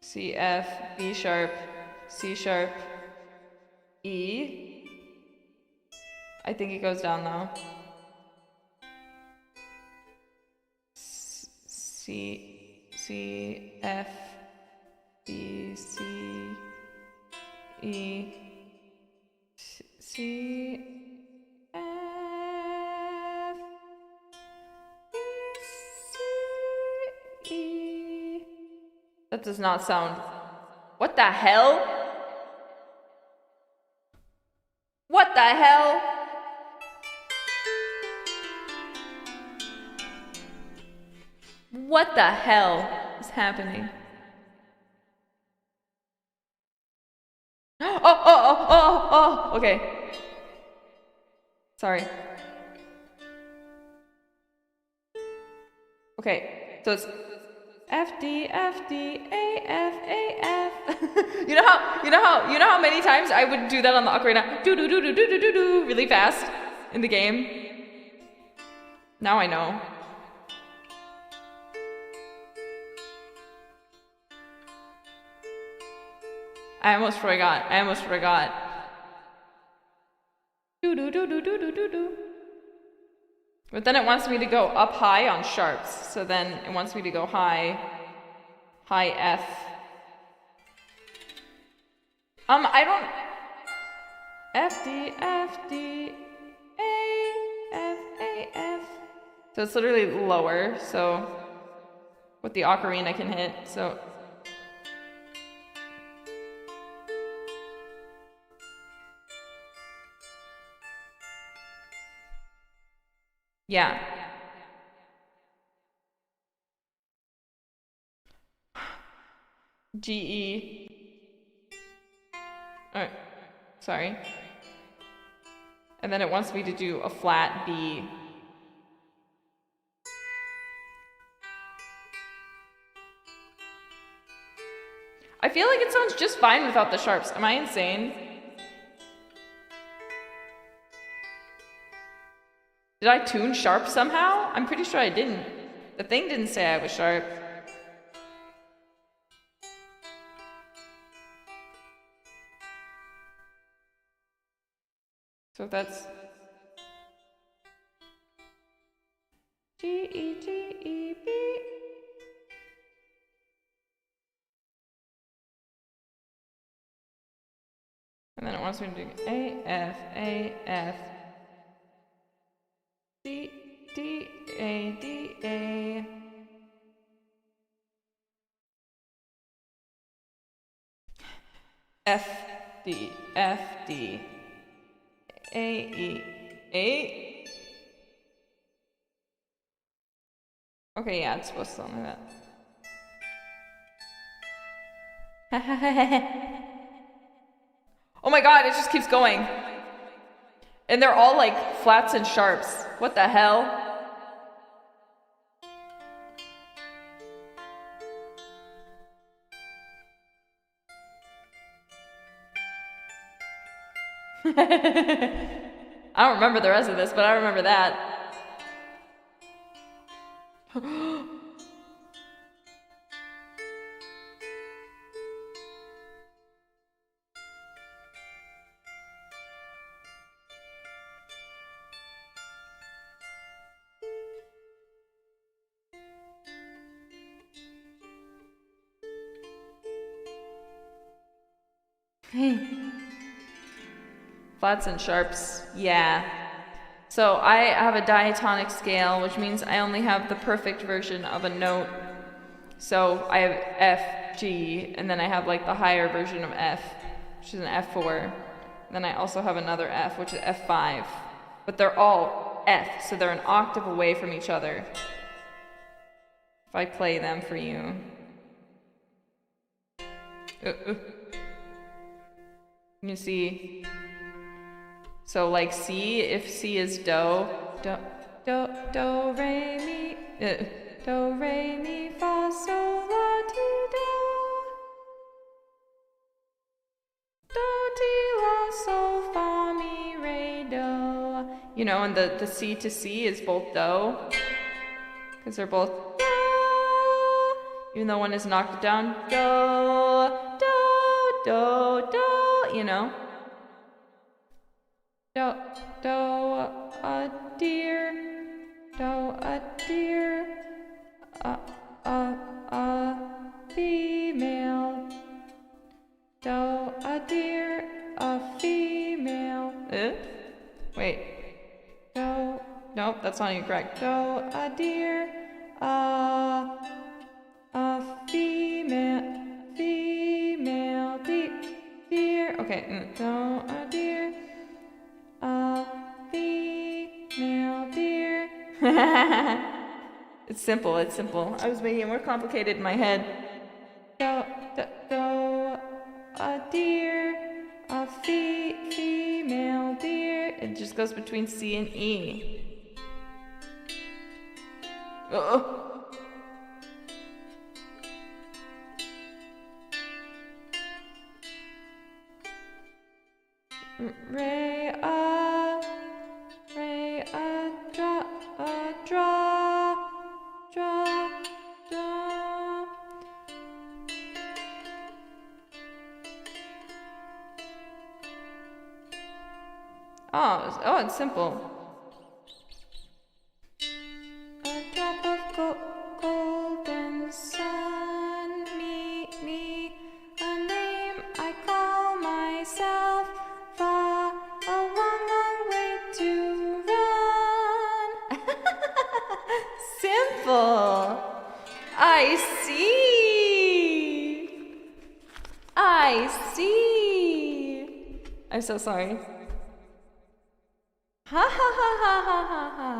C, F, B sharp, C sharp, E. I think it goes down though. C, F, B, C, E, C, F, B, C, E. That does not sound. What the hell? What the hell? What the hell is happening? Oh, okay. Sorry. Okay, so it's F D F D A F A F. You know how many times I would do that on the ocarina? Do really fast in the game. Now I know. I almost forgot. But then it wants me to go up high on sharps. So then it wants me to go high F. I don't. F D A F A F. So it's literally lower. So what the ocarina can hit. So. Yeah. G-E. Alright. Sorry. And then it wants me to do a flat B. I feel like it sounds just fine without the sharps. Am I insane? Did I tune sharp somehow? I'm pretty sure I didn't. The thing didn't say I was sharp. So that's G-E-G-E-B. And then it wants me to do A, F, A, F, D, D, A, D, A. F, D, F, D, A, E, A. Okay, yeah, it's supposed to sound like that. Oh my god, it just keeps going. And they're all like flats and sharps. What the hell? I don't remember the rest of this, but I remember that. Flats and sharps, yeah. So I have a diatonic scale, which means I only have the perfect version of a note. So I have F, G, and then I have like the higher version of F, which is an F4. Then I also have another F, which is F5. But they're all F, so they're an octave away from each other. If I play them for you. You see, so like C, if C is do, do, do, do, re, mi, do, re, mi, fa, sol, la, ti, do, do, ti, la, sol, fa, mi, re, do. You know, and the C to C is both do, because they're both do, even though one is an octave down, do, do, do, do. You know, do, a deer, do, a deer, a female, do, a deer, a female. Wait, do, nope, that's not even correct. Do, a deer, a female, deer. Okay, do, a deer, a female deer. It's simple, it's simple. I was making it more complicated in my head. Do, a deer, a female deer. It just goes between C and E. Re, draw, draw, draw. Oh, it's simple. A drop of golden sun, me, a name I call myself. Far, a long way to run. Simple. I see. I'm so sorry. Ha ha ha ha ha ha ha.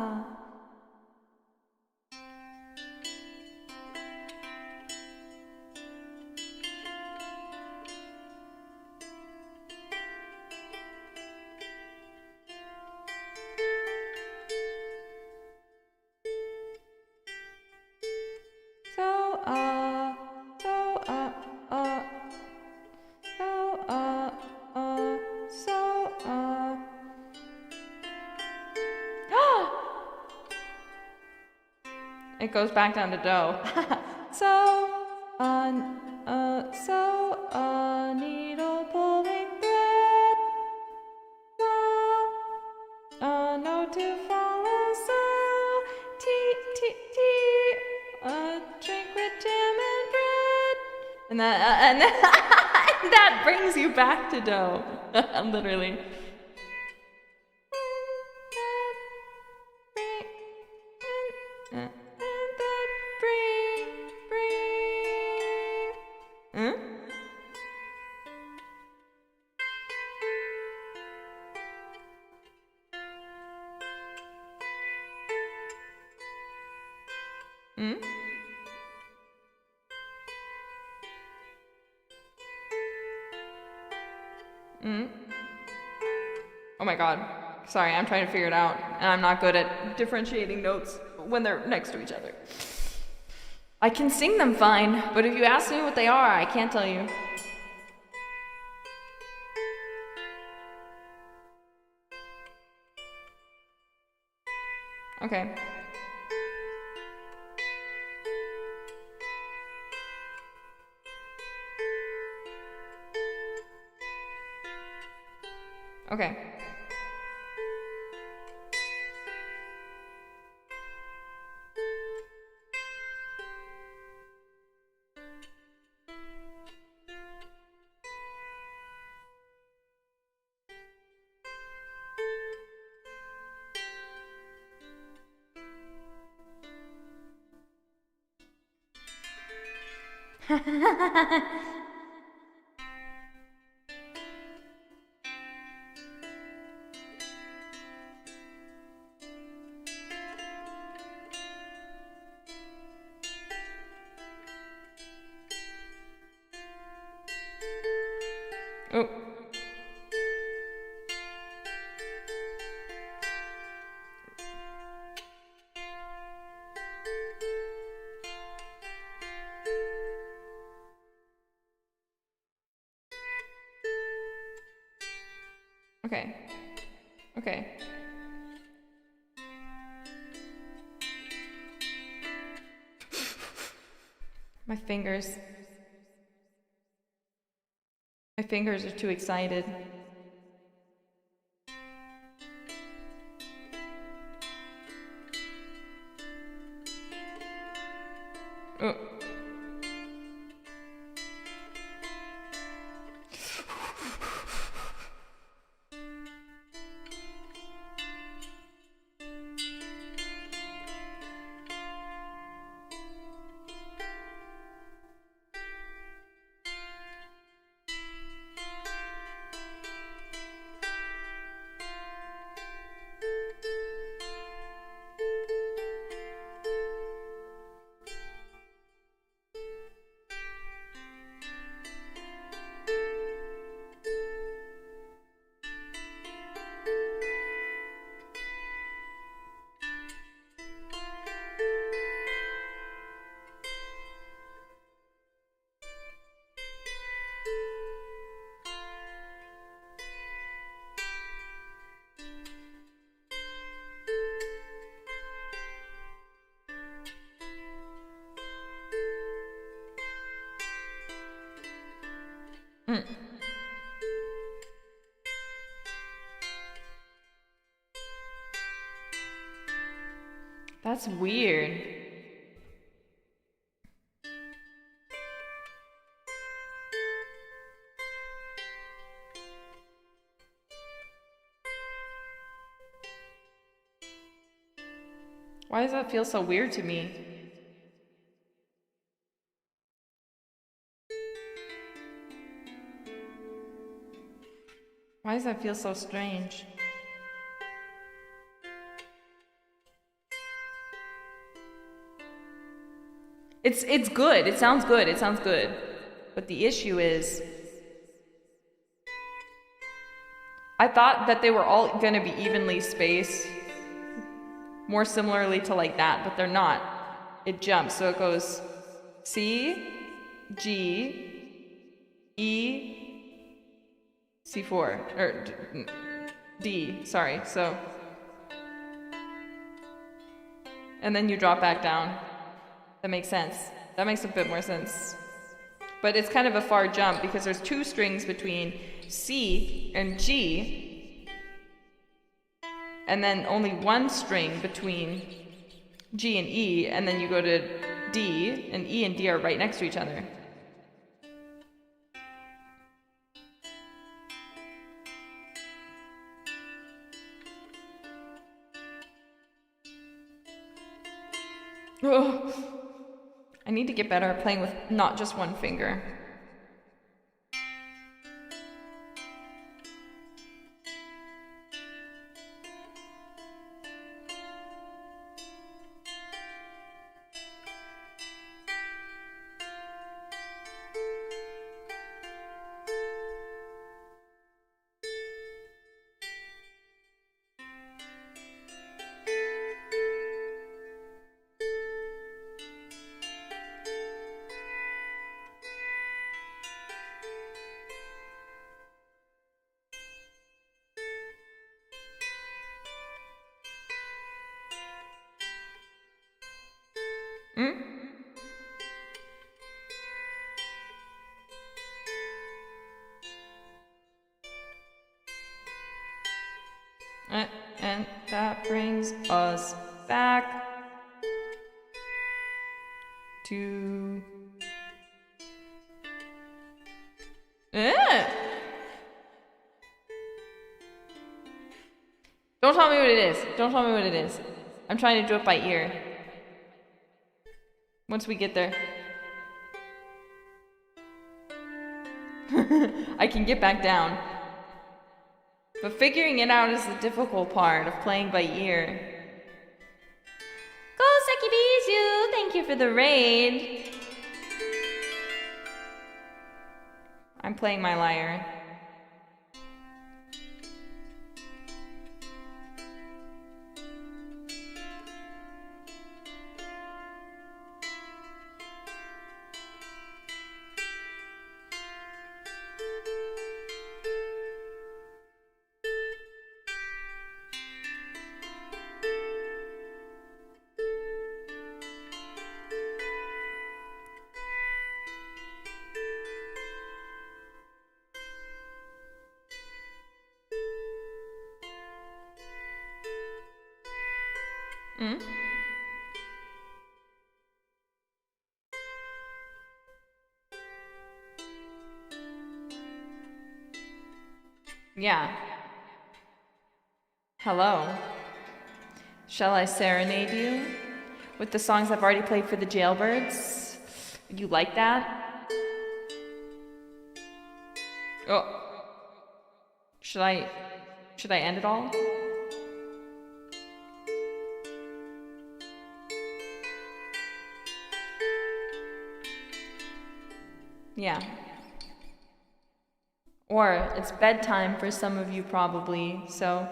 It goes back down to do. So a needle pulling thread, a note to follow, so a drink with jam and bread, and that brings you back to do. Literally. Oh my god. Sorry, I'm trying to figure it out, and I'm not good at differentiating notes when they're next to each other. I can sing them fine, but if you ask me what they are, I can't tell you. Okay. Okay. Oh. Okay. Okay. My fingers are too excited. Oh. That's weird. Why does that feel so weird to me? Why does that feel so strange? It's good. It sounds good. It sounds good. But the issue is, I thought that they were all going to be evenly spaced, more similarly to like that, but they're not. It jumps, so it goes C, G, E, C4, or D, sorry, so. And then you drop back down. That makes sense. That makes a bit more sense. But it's kind of a far jump because there's 2 strings between C and G, and then only 1 string between G and E, and then you go to D, and E and D are right next to each other. Oh, I need to get better at playing with not just one finger. And that brings us back to... Don't tell me what it is. Don't tell me what it is. I'm trying to do it by ear. Once we get there. I can get back down. But figuring it out is the difficult part of playing by ear. Go Sekibizu! Thank you for the raid. I'm playing my lyre. Yeah. Hello. Shall I serenade you with the songs I've already played for the Jailbirds? You like that? Oh. Should I end it all? Yeah. Or it's bedtime for some of you probably, so...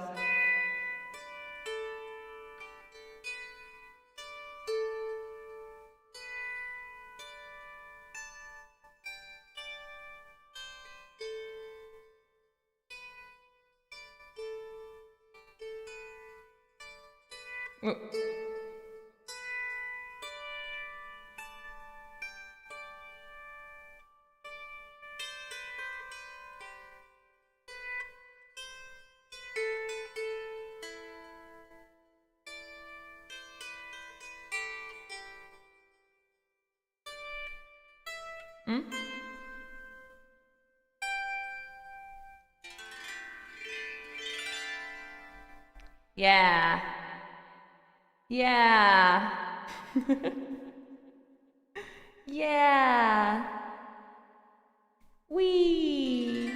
Yeah. Yeah. Yeah. Wee.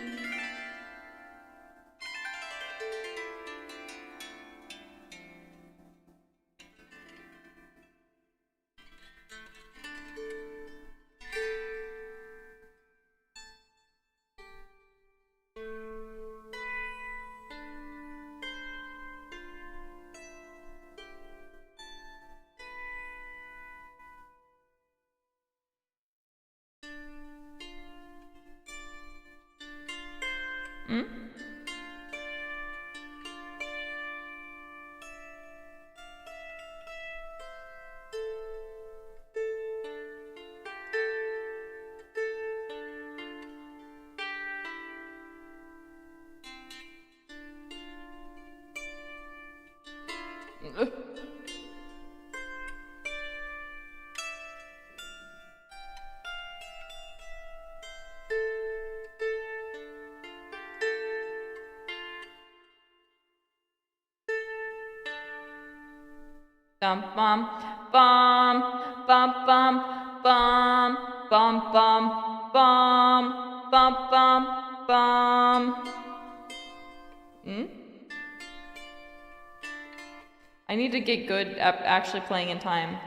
Bum bum bum bum bum bum bum bum bum bum bum bum. I need to get good at actually playing in time.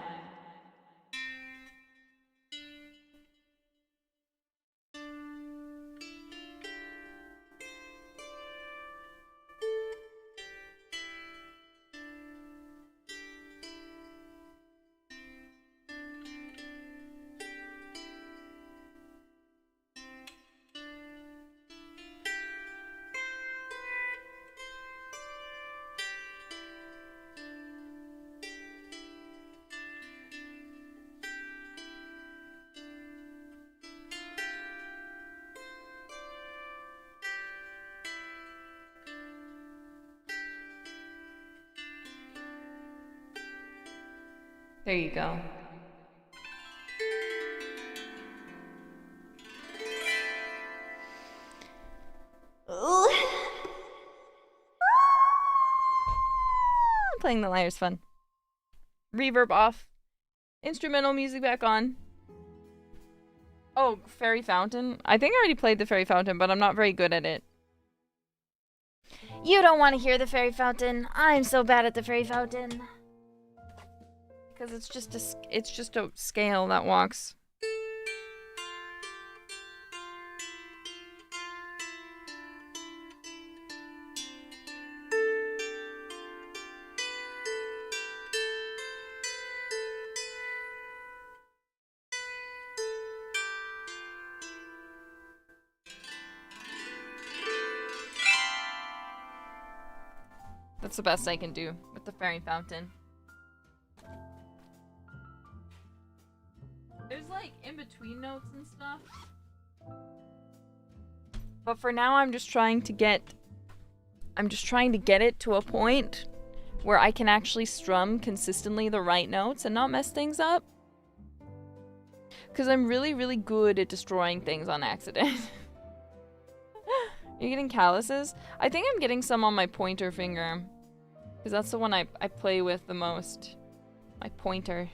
There you go. Playing the lyre is fun. Reverb off. Instrumental music back on. Oh, Fairy Fountain. I think I already played the Fairy Fountain, but I'm not very good at it. You don't want to hear the Fairy Fountain. I'm so bad at the Fairy Fountain. Because it's just a scale that walks. That's the best I can do with the Fairy Fountain. There's like in-between notes and stuff. But for now I'm just trying to get it to a point where I can actually strum consistently the right notes and not mess things up. Because I'm really, really good at destroying things on accident. You're getting calluses? I think I'm getting some on my pointer finger. Because that's the one I play with the most. My pointer.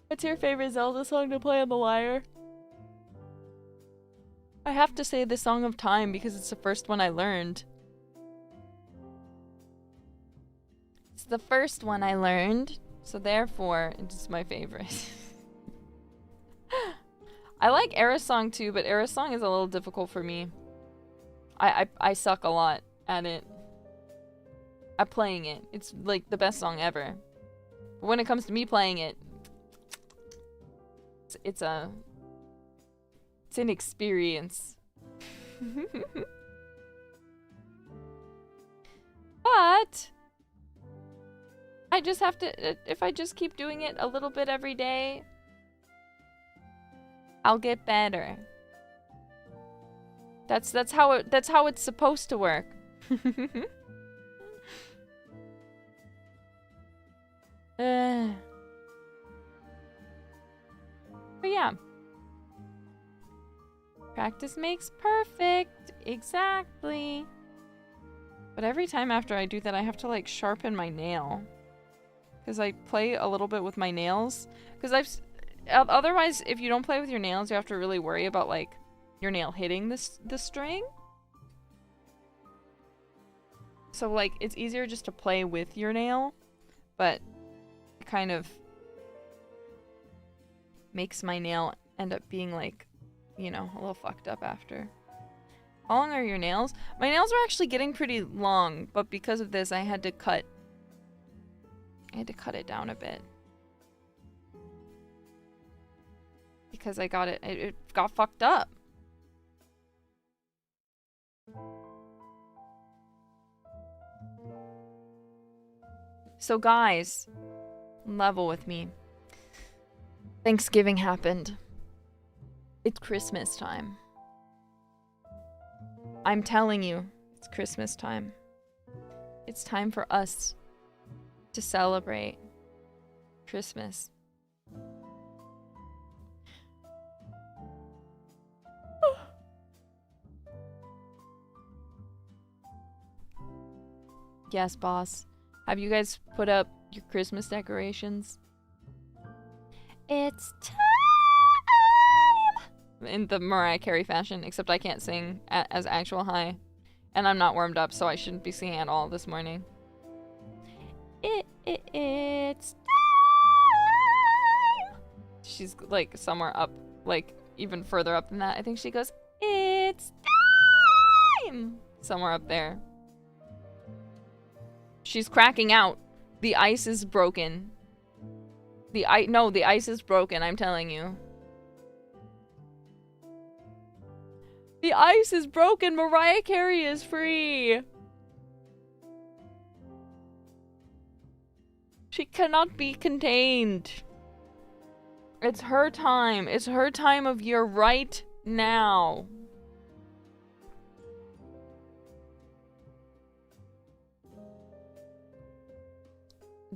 What's your favorite Zelda song to play on the lyre? I have to say the Song of Time because it's the first one I learned. It's the first one I learned, so therefore it's my favorite. I like Era's song too, but Era's song is a little difficult for me. I suck a lot at it. At playing it. It's like the best song ever. But when it comes to me playing it, it's an experience. But I just have to, if I just keep doing it a little bit every day, I'll get better. That's how it's supposed to work. But yeah. Practice makes perfect. Exactly. But every time after I do that, I have to like sharpen my nail. Because I play a little bit with my nails. Because otherwise, if you don't play with your nails, you have to really worry about like your nail hitting the string. So like, it's easier just to play with your nail. But it kind of makes my nail end up being like, you know, a little fucked up after. How long are your nails? My nails are actually getting pretty long, but because of this I had to cut it down a bit. Because I got it got fucked up. So guys, level with me. Thanksgiving happened. It's Christmas time. I'm telling you, it's Christmas time. It's time for us to celebrate Christmas. Yes, boss. Have you guys put up your Christmas decorations? It's time! In the Mariah Carey fashion, except I can't sing as actual high. And I'm not warmed up, so I shouldn't be singing at all this morning. It's time! She's like somewhere up, like even further up than that. I think she goes, it's time! Somewhere up there. She's cracking out. The ice is broken. The ice is broken, I'm telling you. The ice is broken. Mariah Carey is free. She cannot be contained. It's her time. It's her time of year right now.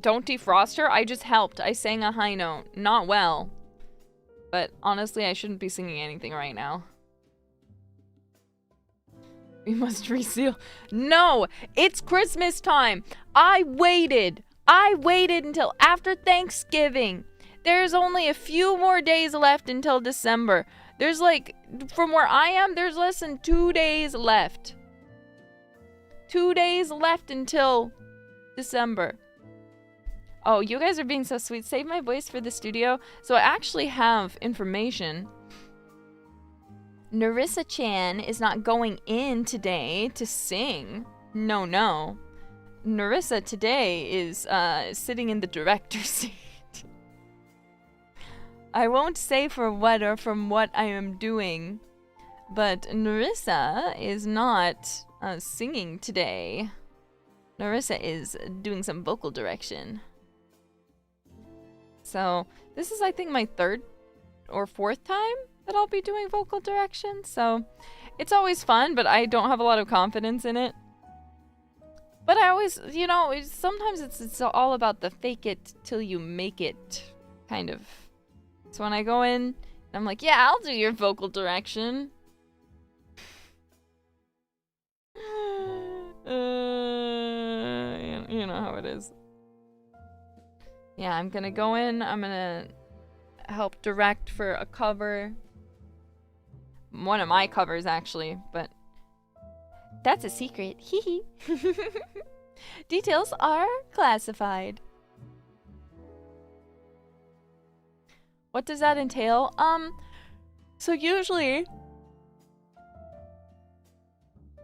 Don't defrost her? I just helped. I sang a high note. Not well. But honestly, I shouldn't be singing anything right now. We must reseal. No! It's Christmas time! I waited until after Thanksgiving. There's only a few more days left until December. There's like, from where I am, there's less than 2 days left. 2 days left until December. Oh, you guys are being so sweet. Save my voice for the studio. So I actually have information. Nerissa-chan is not going in today to sing. No. Nerissa today is sitting in the director's seat. I won't say for what or from what I am doing, but Nerissa is not singing today. Nerissa is doing some vocal direction. So this is, I think, my 3rd or 4th time that I'll be doing vocal direction. So it's always fun, but I don't have a lot of confidence in it. But I always, you know, sometimes it's all about the fake it till you make it kind of. So when I go in, I'm like, yeah, I'll do your vocal direction. You know how it is. Yeah, I'm gonna go in, I'm gonna help direct for a cover. One of my covers, actually, but that's a secret. Hee hee. Details are classified. What does that entail? So usually,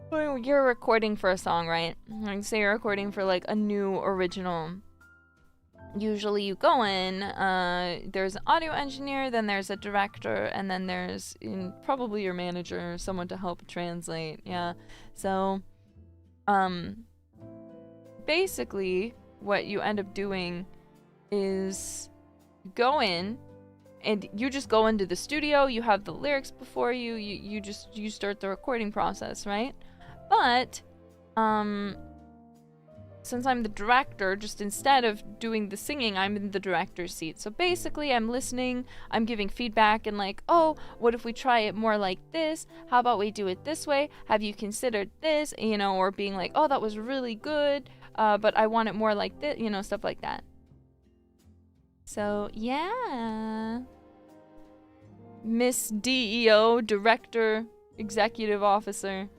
when you're recording for a song, right? Like, say you're recording for like a new original. Usually you go in, there's an audio engineer, then there's a director, and then there's probably your manager or someone to help translate, yeah. So, basically, what you end up doing is go in, and you just go into the studio, you have the lyrics before you, you start the recording process, right? But, since I'm the director, just instead of doing the singing, I'm in the director's seat. So basically, I'm listening, I'm giving feedback, and like, oh, what if we try it more like this? How about we do it this way? Have you considered this? You know, or being like, oh, that was really good, but I want it more like this, you know, stuff like that. So, yeah. Miss DEO, Director, Executive Officer.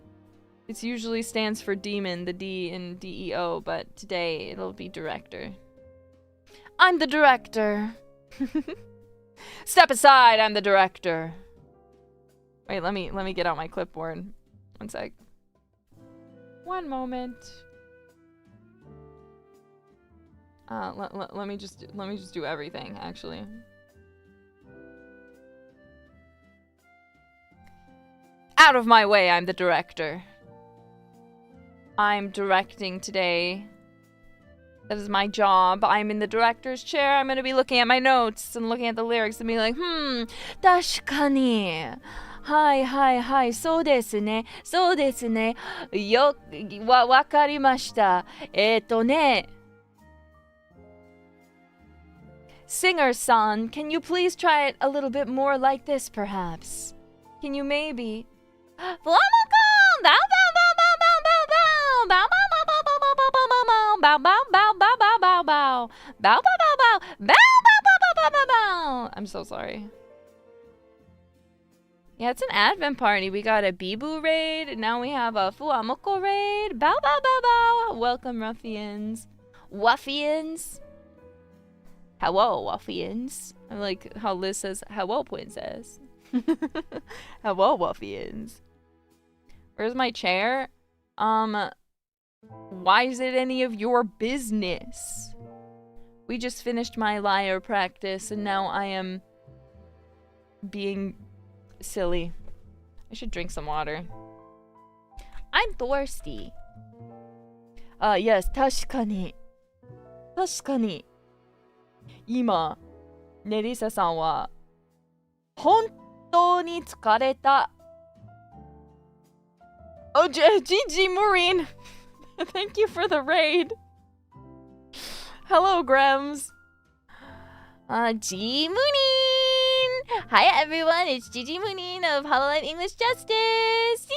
It usually stands for demon, the D in DEO, but today it'll be director. I'm the director. Step aside, I'm the director. Wait, let me get out my clipboard. One sec. One moment. Let me just do everything, actually. Out of my way, I'm the director. I'm directing today. That is my job. I'm in the director's chair. I'm gonna be looking at my notes and looking at the lyrics and be like, 確かにはいはいはい、そうですね。そうですね。わかりました。Singer-san, can you please try it a little bit more like this, perhaps? Can you maybe? I'm so sorry. Yeah, it's an Advent party. We got a Bibu raid. Now we have a Fuamoko raid. Bow, bow, bow, bow. Welcome, ruffians. Wuffians. Hello, wuffians. I like how Liz says, hello, princess. Hello, wuffians. Where's my chair? Why is it any of your business? We just finished my lyre practice and now I am being silly. I should drink some water. I'm thirsty. Yes, 確かに。確かに。今、ネリサさんは本当に疲れた。Oh, GG Maureen. Thank you for the raid. Hello, Grems. G Mooneen. Hi, everyone. It's Gigi Mooneen of hololive English-Justice.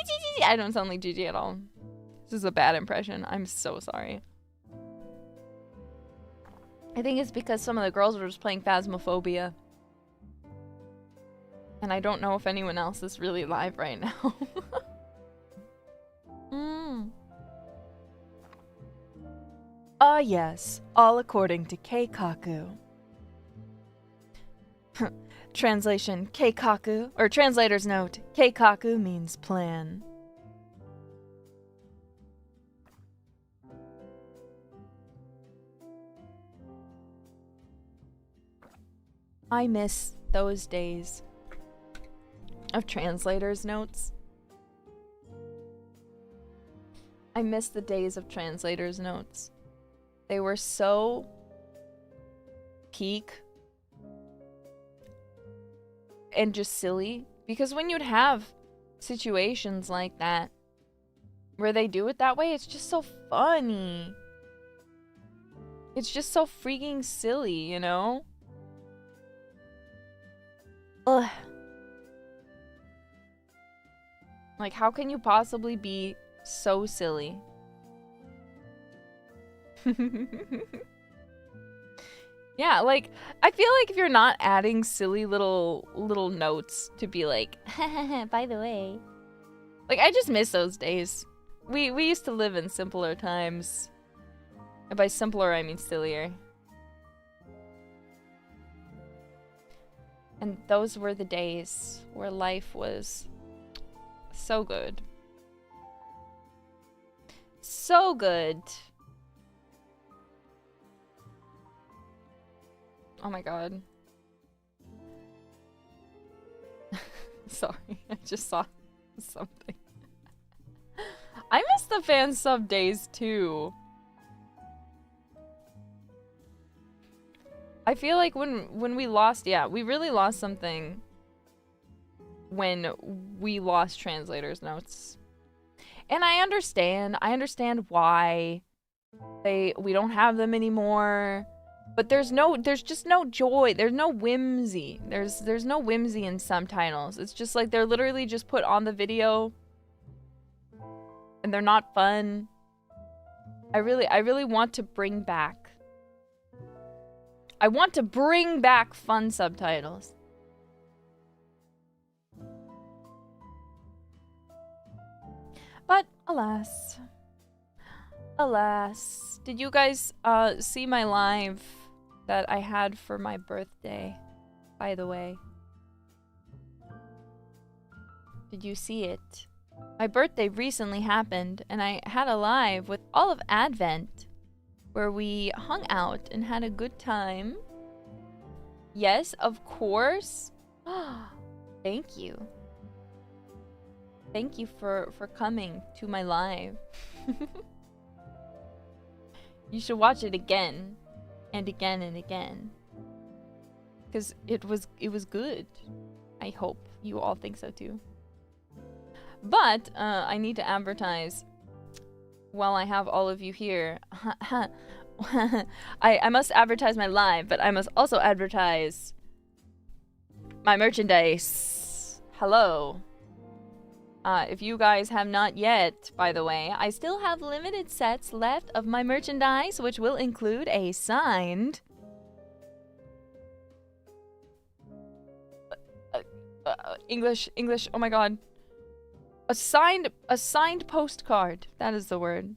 I don't sound like Gigi at all. This is a bad impression. I'm so sorry. I think it's because some of the girls were just playing Phasmophobia. And I don't know if anyone else is really live right now. Yes, all according to Keikaku. Translation, Keikaku, or translator's note, Keikaku means plan. I miss those days of translator's notes. I miss the days of translator's notes. They were so peak and just silly. Because when you'd have situations like that, where they do it that way, it's just so funny. It's just so freaking silly, you know? Ugh. Like, how can you possibly be so silly? Yeah, like, I feel like if you're not adding silly little notes to be like, by the way. Like, I just miss those days. We used to live in simpler times. And by simpler, I mean sillier. And those were the days where life was so good. So good. Oh my god. Sorry, I just saw something. I miss the fan sub days too. I feel like when we lost, yeah, we really lost something when we lost translators' notes. And I understand why we don't have them anymore. But there's just no joy. There's no whimsy. There's no whimsy in subtitles. It's just like they're literally just put on the video and they're not fun. I really want to bring back. I want to bring back fun subtitles. But alas. Alas. Did you guys see my live that I had for my birthday, by the way? Did you see it? My birthday recently happened, and I had a live with all of Advent, where we hung out and had a good time. Yes, of course. Thank you. Thank you for coming to my live. You should watch it again and again and again. Because it was good. I hope you all think so too. But I need to advertise while I have all of you here. I must advertise my live, but I must also advertise my merchandise. Hello. If you guys have not yet, by the way, I still have limited sets left of my merchandise, which will include a signed English, oh my god. A signed postcard. That is the word.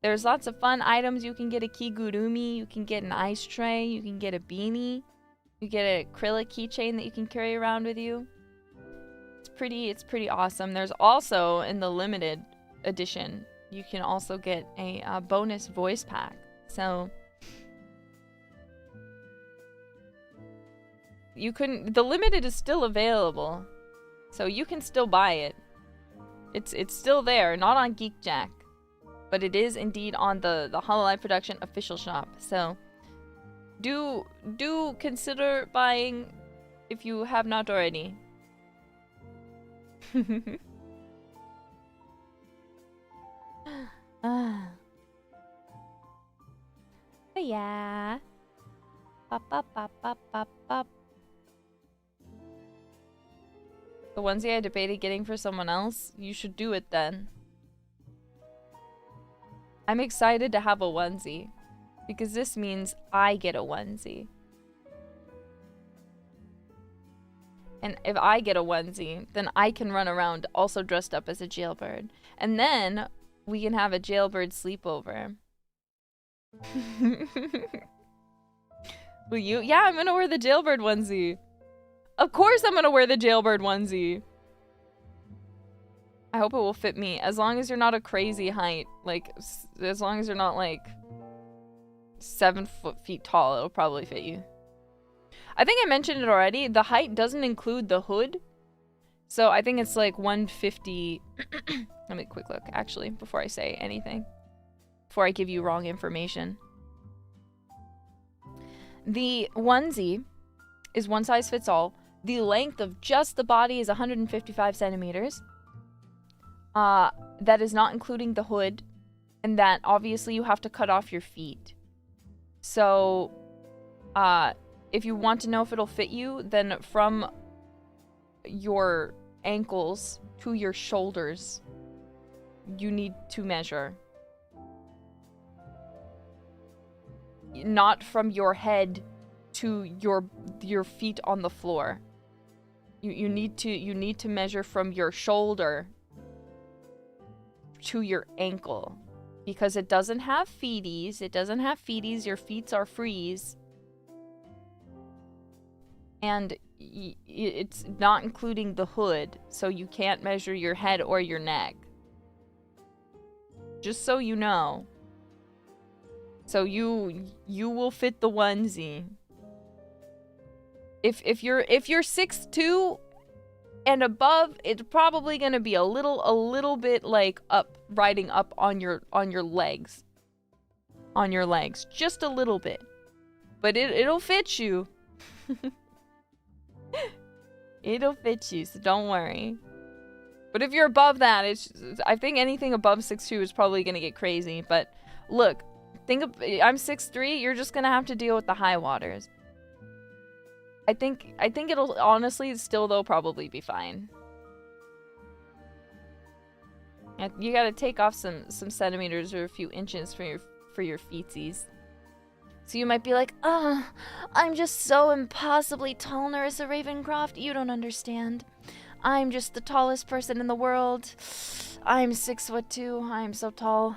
There's lots of fun items. You can get a kigurumi, you can get an ice tray, you can get a beanie, you get an acrylic keychain that you can carry around with you. It's pretty awesome. There's also, in the limited edition, you can also get a bonus voice pack. So the limited is still available, so you can still buy it. It's still there, not on GeekJack, but it is indeed on the Hololive Production official shop. So do consider buying if you have not already. Yeah. Pop, pop, pop, pop, pop, pop. The onesie I debated getting for someone else? You should do it then. I'm excited to have a onesie, because this means I get a onesie. And if I get a onesie, then I can run around also dressed up as a jailbird. And then we can have a jailbird sleepover. Will you? Yeah, I'm gonna wear the jailbird onesie. Of course I'm gonna wear the jailbird onesie. I hope it will fit me. As long as you're not a crazy height. Like, as long as you're not like 7 feet tall, it'll probably fit you. I think I mentioned it already. The height doesn't include the hood. So I think it's like 150. Let me quick look, actually, before I say anything. Before I give you wrong information. The onesie is one size fits all. The length of just the body is 155 centimeters. That is not including the hood. And that obviously you have to cut off your feet. So, if you want to know if it'll fit you, then from your ankles to your shoulders, you need to measure. Not from your head to your feet on the floor. You need to measure from your shoulder to your ankle, because it doesn't have feeties. It doesn't have feeties. Your feet are frees. And it's not including the hood, so you can't measure your head or your neck. Just so you know. So you will fit the onesie. If you're 6'2" and above, it's probably gonna be a little bit like riding up on your legs. On your legs. Just a little bit. But it'll fit you. It'll fit you, so don't worry. But if you're above that, I think anything above 6'2" is probably gonna get crazy. But look, I'm 6'3", you're just gonna have to deal with the high waters. I think it'll honestly still though probably be fine. You gotta take off some centimeters or a few inches for your feetsies. So you might be like, I'm just so impossibly tall, Nerissa Ravencroft. You don't understand. I'm just the tallest person in the world. I'm 6'2". I'm so tall.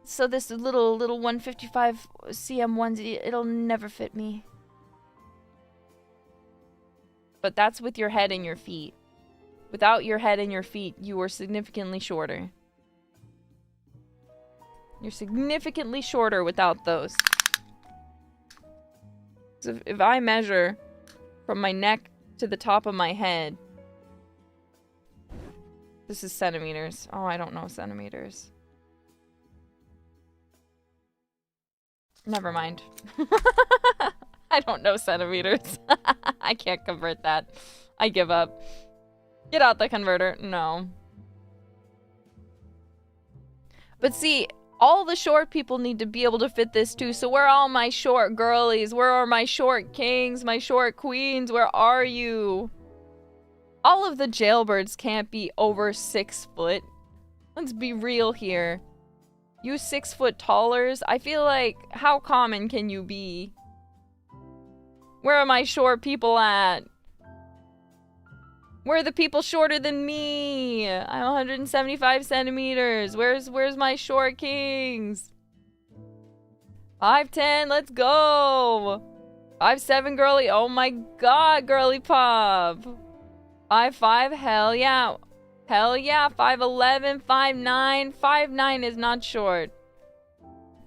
So this little 155 cm onesie, it'll never fit me. But that's with your head and your feet. Without your head and your feet, you are significantly shorter. You're significantly shorter without those. So if I measure from my neck to the top of my head, this is centimeters. Oh, I don't know centimeters. Never mind. I don't know centimeters. I can't convert that. I give up. Get out the converter. No. But see, all the short people need to be able to fit this too. So where are all my short girlies? Where are my short kings? My short queens? Where are you? All of the jailbirds can't be over 6 foot. Let's be real here. You 6 foot tallers? I feel like, how common can you be? Where are my short people at? Where are the people shorter than me? I'm 175 centimeters. Where's my short kings? 5'10", let's go. 5'7", girly. Oh my god, girly pop. 5'5", hell yeah. Hell yeah. 5'11", 5'9". 5'9" is not short.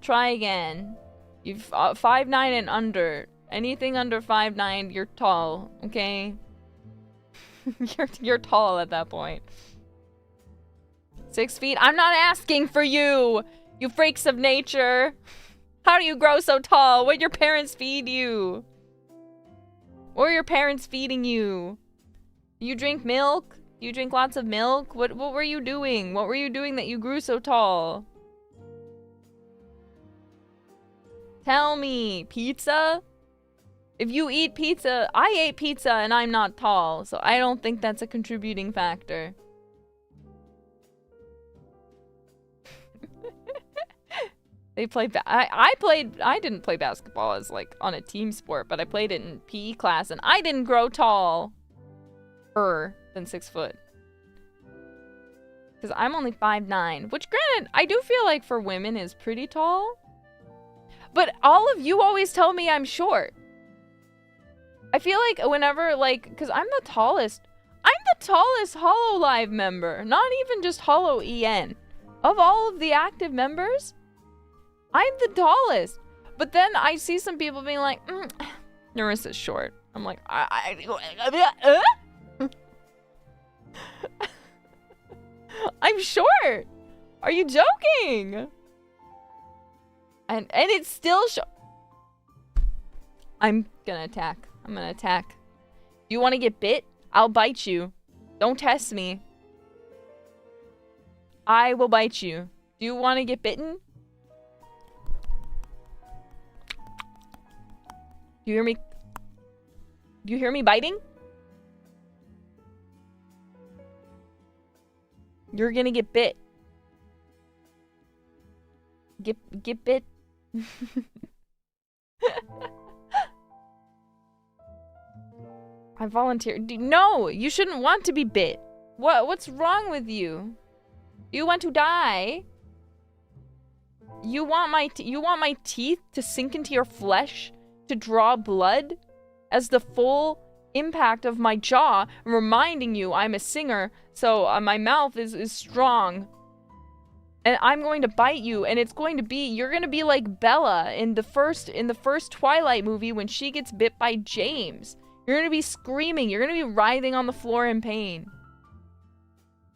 Try again. You've 5'9" and under. Anything under 5'9", you're tall, okay? You're tall at that point. 6 feet? I'm not asking for you! You freaks of nature! How do you grow so tall? What your parents feed you? What are your parents feeding you? Do you drink milk? Do you drink lots of milk? What were you doing? What were you doing that you grew so tall? Tell me. Pizza? If you eat pizza, I ate pizza and I'm not tall, so I don't think that's a contributing factor. They play I didn't play basketball as like on a team sport, but I played it in PE class and I didn't grow tall than 6 foot. Because I'm only 5'9", which granted, I do feel like for women is pretty tall. But all of you always tell me I'm short. I feel like whenever, like, because I'm the tallest hololive member, not even just holo EN. Of all of the active members, I'm the tallest. But then I see some people being like, Nerissa's short. I'm like, I'm short. Are you joking? And it's still short. I'm gonna attack. I'm gonna attack. You want to get bit? I'll bite you. Don't test me. I will bite you. Do you want to get bitten? Do you hear me? Do you hear me biting? You're gonna get bit. Get bit. I volunteered. No, you shouldn't want to be bit. What's wrong with you? You want to die? You want my teeth to sink into your flesh to draw blood as the full impact of my jaw, reminding you I'm a singer, so my mouth is strong. And I'm going to bite you, and you're gonna be like Bella in the first Twilight movie when she gets bit by James. You're gonna be screaming. You're gonna be writhing on the floor in pain.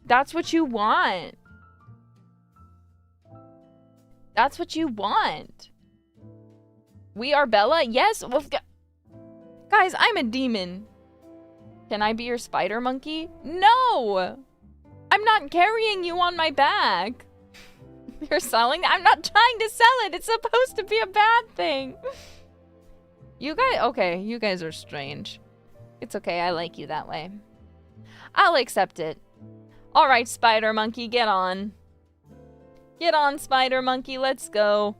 That's what you want. That's what you want. We are Bella? Yes. Well, guys, I'm a demon. Can I be your spider monkey? No! I'm not carrying you on my back. You're selling it? I'm not trying to sell it. It's supposed to be a bad thing. You guys, okay, you guys are strange. It's okay, I like you that way. I'll accept it. Alright, spider monkey, get on. Get on, spider monkey, let's go.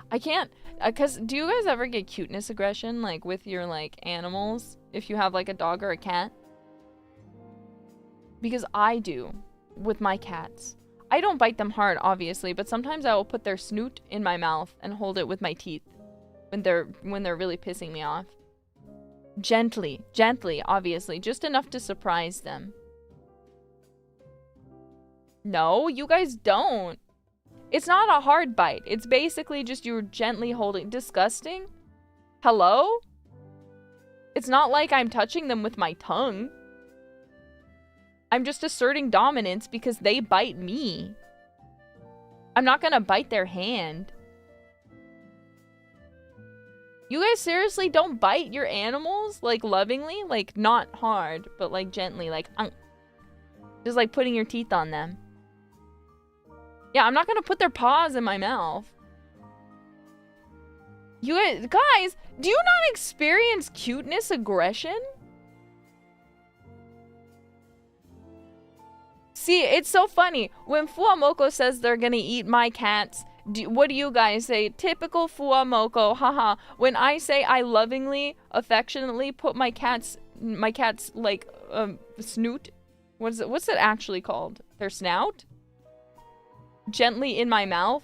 I can't, cause do you guys ever get cuteness aggression, like, with your, like, animals? If you have, like, a dog or a cat? Because I do, with my cats. I don't bite them hard, obviously, but sometimes I will put their snoot in my mouth and hold it with my teeth when they're really pissing me off. Gently, obviously, just enough to surprise them. No, you guys don't. It's not a hard bite. It's basically just you're gently holding. Disgusting? Hello? It's not like I'm touching them with my tongue. I'm just asserting dominance because they bite me. I'm not gonna bite their hand. You guys seriously don't bite your animals? Like, lovingly? Like, not hard, but, like, gently. Like, just, like, putting your teeth on them. Yeah, I'm not gonna put their paws in my mouth. You guys, do you not experience cuteness aggression? See, it's so funny. When Fuamoko says they're gonna eat my cats, what do you guys say? Typical Fuamoko, haha. When I say I lovingly, affectionately put my cat's like snoot, what's it actually called? Their snout? Gently in my mouth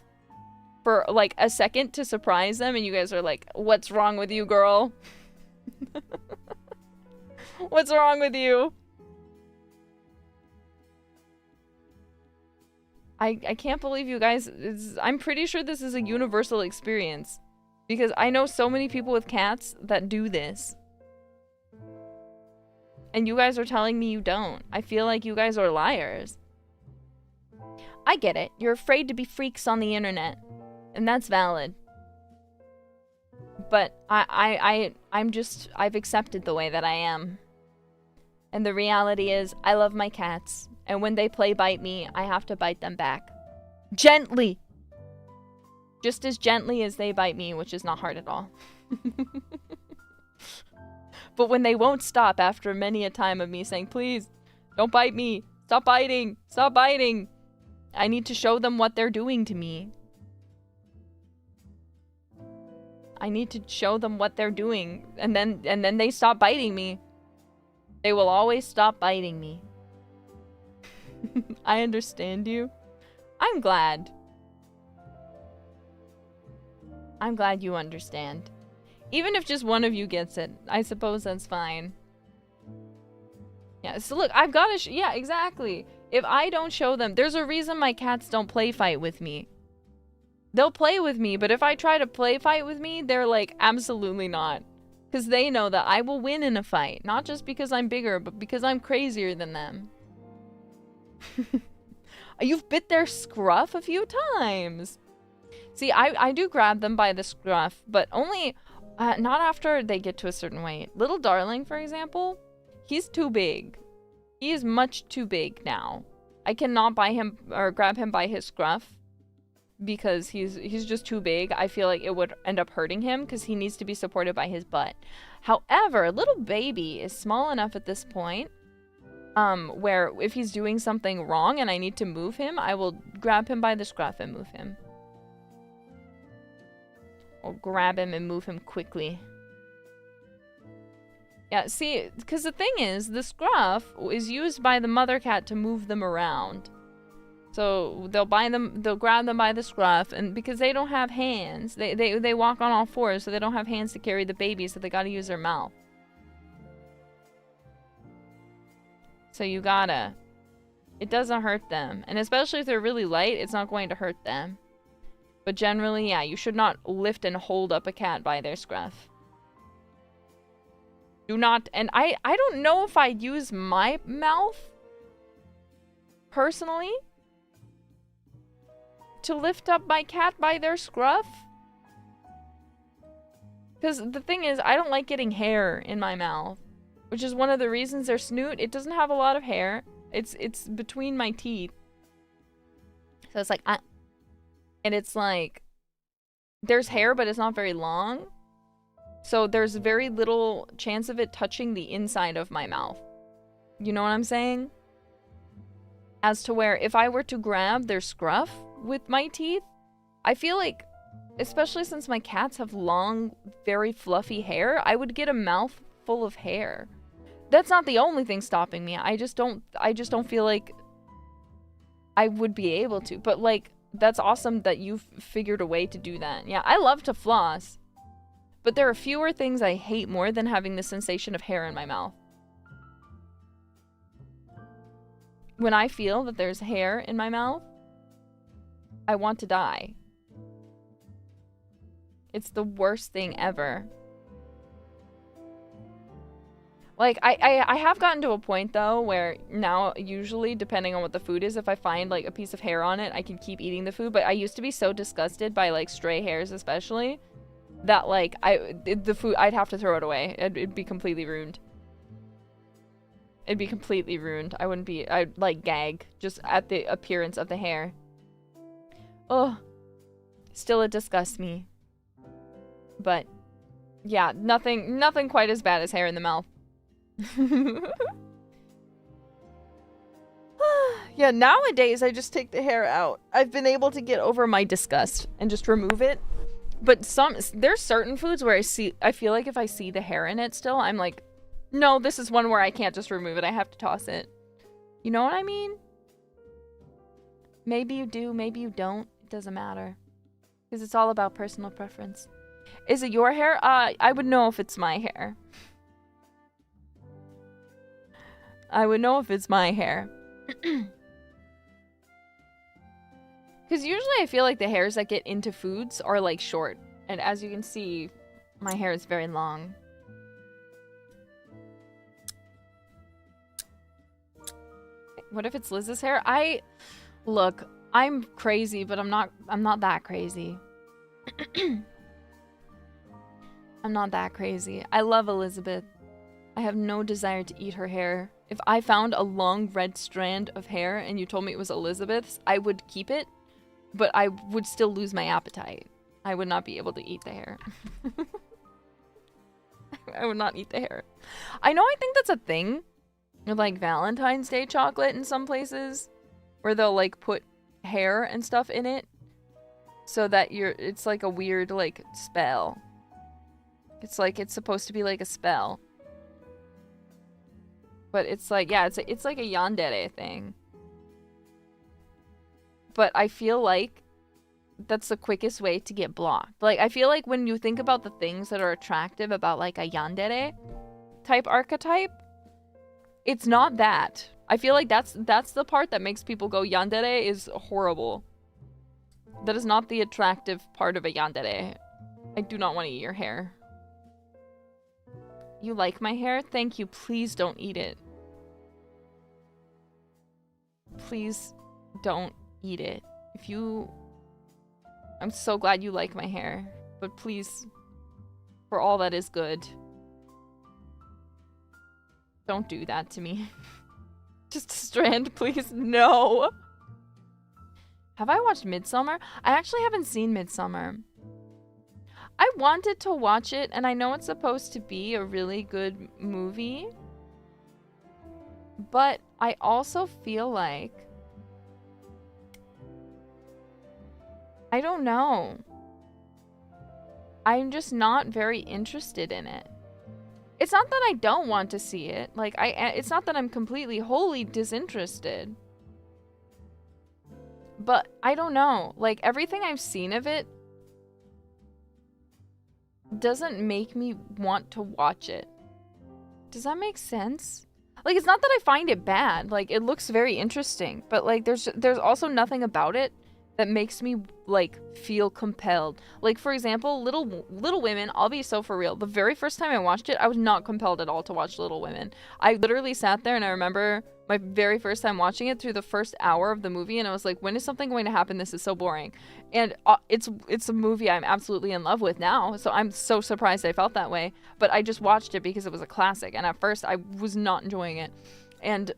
for like a second to surprise them, and you guys are like, what's wrong with you, girl? What's wrong with you? I can't believe you guys, I'm pretty sure this is a universal experience. Because I know so many people with cats that do this. And you guys are telling me you don't. I feel like you guys are liars. I get it. You're afraid to be freaks on the internet. And that's valid. But I've accepted the way that I am. And the reality is, I love my cats. And when they play bite me, I have to bite them back. Gently! Just as gently as they bite me, which is not hard at all. But when they won't stop after many a time of me saying, please, don't bite me. Stop biting. Stop biting. I need to show them what they're doing to me. I need to show them what they're doing. And then they stop biting me. They will always stop biting me. I understand you. I'm glad. I'm glad you understand. Even if just one of you gets it, I suppose that's fine. Yeah, so look, I've got to yeah, exactly. If I don't show them, there's a reason my cats don't play fight with me. They'll play with me, but if I try to play fight with me, they're like, absolutely not. Because they know that I will win in a fight. Not just because I'm bigger, but because I'm crazier than them. You've bit their scruff a few times. See, I do grab them by the scruff, but only not after they get to a certain weight. Little Darling, for example, he's too big. He is much too big now. I cannot buy him or grab him by his scruff because he's just too big. I feel like it would end up hurting him because he needs to be supported by his butt. However, little baby is small enough at this point where if he's doing something wrong and I need to move him, I will grab him by the scruff and move him. Or grab him and move him quickly. Yeah, see, because the thing is, the scruff is used by the mother cat to move them around. So they'll grab them by the scruff, and because they don't have hands, they walk on all fours, so they don't have hands to carry the baby, so they gotta use their mouth. So you gotta. It doesn't hurt them. And especially if they're really light, it's not going to hurt them. But generally, yeah, you should not lift and hold up a cat by their scruff. Do not, and I don't know if I'd use my mouth, personally, to lift up my cat by their scruff. Because the thing is, I don't like getting hair in my mouth. Which is one of the reasons their snoot, it doesn't have a lot of hair. It's between my teeth. So it's like, and it's like, there's hair, but it's not very long. So there's very little chance of it touching the inside of my mouth. You know what I'm saying? As to where if I were to grab their scruff with my teeth, I feel like, especially since my cats have long, very fluffy hair, I would get a mouth full of hair. That's not the only thing stopping me. I just don't feel like I would be able to. But like, that's awesome that you've figured a way to do that. Yeah, I love to floss. But there are fewer things I hate more than having the sensation of hair in my mouth. When I feel that there's hair in my mouth, I want to die. It's the worst thing ever. Like, I have gotten to a point, though, where now, usually, depending on what the food is, if I find, like, a piece of hair on it, I can keep eating the food. But I used to be so disgusted by, like, stray hairs, especially, that like the food, I'd have to throw it away. It'd be completely ruined. It'd be completely ruined. I'd like gag just at the appearance of the hair. Oh, still it disgusts me. But yeah, nothing quite as bad as hair in the mouth. Yeah, nowadays I just take the hair out. I've been able to get over my disgust and just remove it. But there's certain foods where I feel like if I see the hair in it still, I'm like, no, this is one where I can't just remove it. I have to toss it. You know what I mean? Maybe you do, maybe you don't. It doesn't matter. Because it's all about personal preference. Is it your hair? I would know if it's my hair. I would know if it's my hair. Because usually I feel like the hairs that get into foods are like short. And as you can see, my hair is very long. What if it's Liz's hair? Look, I'm crazy, but I'm not that crazy. I'm not that crazy. I love Elizabeth. I have no desire to eat her hair. If I found a long red strand of hair and you told me it was Elizabeth's, I would keep it, but I would still lose my appetite. I would not be able to eat the hair. I would not eat the hair. I know, I think that's a thing with like Valentine's Day chocolate in some places where they'll like put hair and stuff in it so that it's like a weird like spell. It's like it's supposed to be like a spell. But it's like, yeah, it's like a yandere thing. But I feel like that's the quickest way to get blocked. Like, I feel like when you think about the things that are attractive about like a yandere type archetype, it's not that. I feel like that's the part that makes people go, yandere is horrible. That is not the attractive part of a yandere. I do not want to eat your hair. You like my hair? Thank you. Please don't eat it. Please don't eat it. I'm so glad you like my hair. But please, for all that is good, don't do that to me. Just a strand, please. No. Have I watched Midsummer? I actually haven't seen Midsummer. I wanted to watch it, and I know it's supposed to be a really good movie. But I also feel like, I don't know. I'm just not very interested in it. It's not that I don't want to see it. Like, it's not that I'm completely, wholly disinterested. But I don't know. Like, everything I've seen of it doesn't make me want to watch it. Does that make sense? Like, it's not that I find it bad. Like, it looks very interesting. But, like, there's also nothing about it that makes me, like, feel compelled. Like, for example, Little Women, I'll be so for real. The very first time I watched it, I was not compelled at all to watch Little Women. I literally sat there and I remember my very first time watching it through the first hour of the movie, and I was like, when is something going to happen? This is so boring. And it's a movie I'm absolutely in love with now, so I'm so surprised I felt that way. But I just watched it because it was a classic, and at first I was not enjoying it. And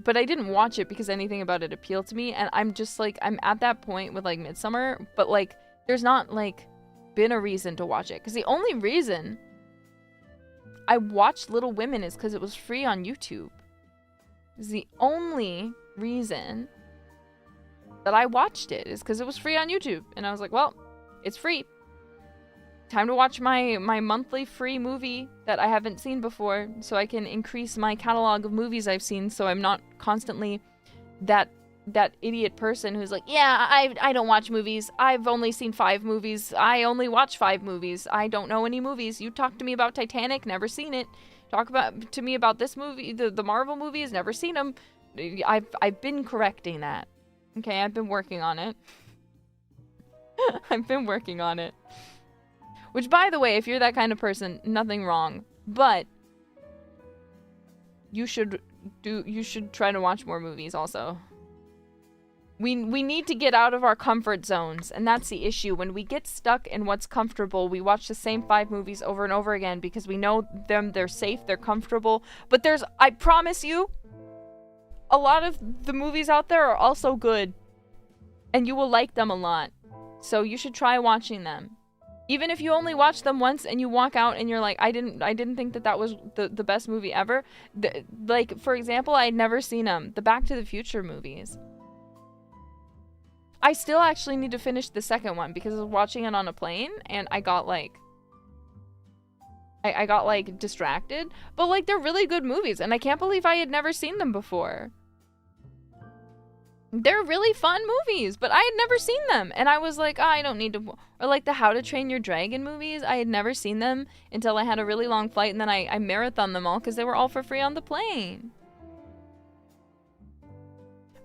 but I didn't watch it because anything about it appealed to me, and I'm just like, I'm at that point with like Midsummer, but like there's not like been a reason to watch it, because the only reason I watched Little Women is because it was free on YouTube. It's the only reason that I watched it is because it was free on YouTube, and I was like, well, it's free. Time to watch my monthly free movie that I haven't seen before, so I can increase my catalog of movies I've seen, so I'm not constantly that idiot person who's like, yeah, I don't watch movies. I've only seen 5 movies. I only watch 5 movies. I don't know any movies. You talk to me about Titanic, never seen it. Talk to me about this movie, the Marvel movies, never seen them. I've been correcting that. Okay, I've been working on it. I've been working on it. Which, by the way, if you're that kind of person, nothing wrong. But you should try to watch more movies also. We need to get out of our comfort zones, and that's the issue. When we get stuck in what's comfortable, we watch the same 5 movies over and over again because we know them, they're safe, they're comfortable. But I promise you, a lot of the movies out there are also good, and you will like them a lot. So you should try watching them. Even if you only watch them once and you walk out and you're like, I didn't think that was the best movie ever. Like, for example, I'd never seen the Back to the Future movies. I still actually need to finish the second one because I was watching it on a plane and I got like I got like distracted, but like they're really good movies and I can't believe I had never seen them before. They're really fun movies, but I had never seen them and I was like, I don't need to. Or like the How to Train Your Dragon movies, I had never seen them until I had a really long flight and then I marathoned them all because they were all for free on the plane.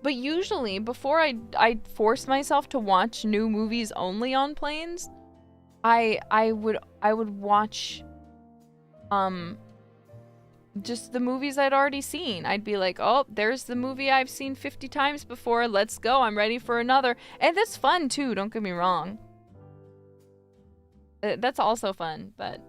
But usually, before I force myself to watch new movies only on planes, I would watch just the movies I'd already seen. I'd be like, oh, there's the movie I've seen 50 times before. Let's go. I'm ready for another. And that's fun too, don't get me wrong. That's also fun, but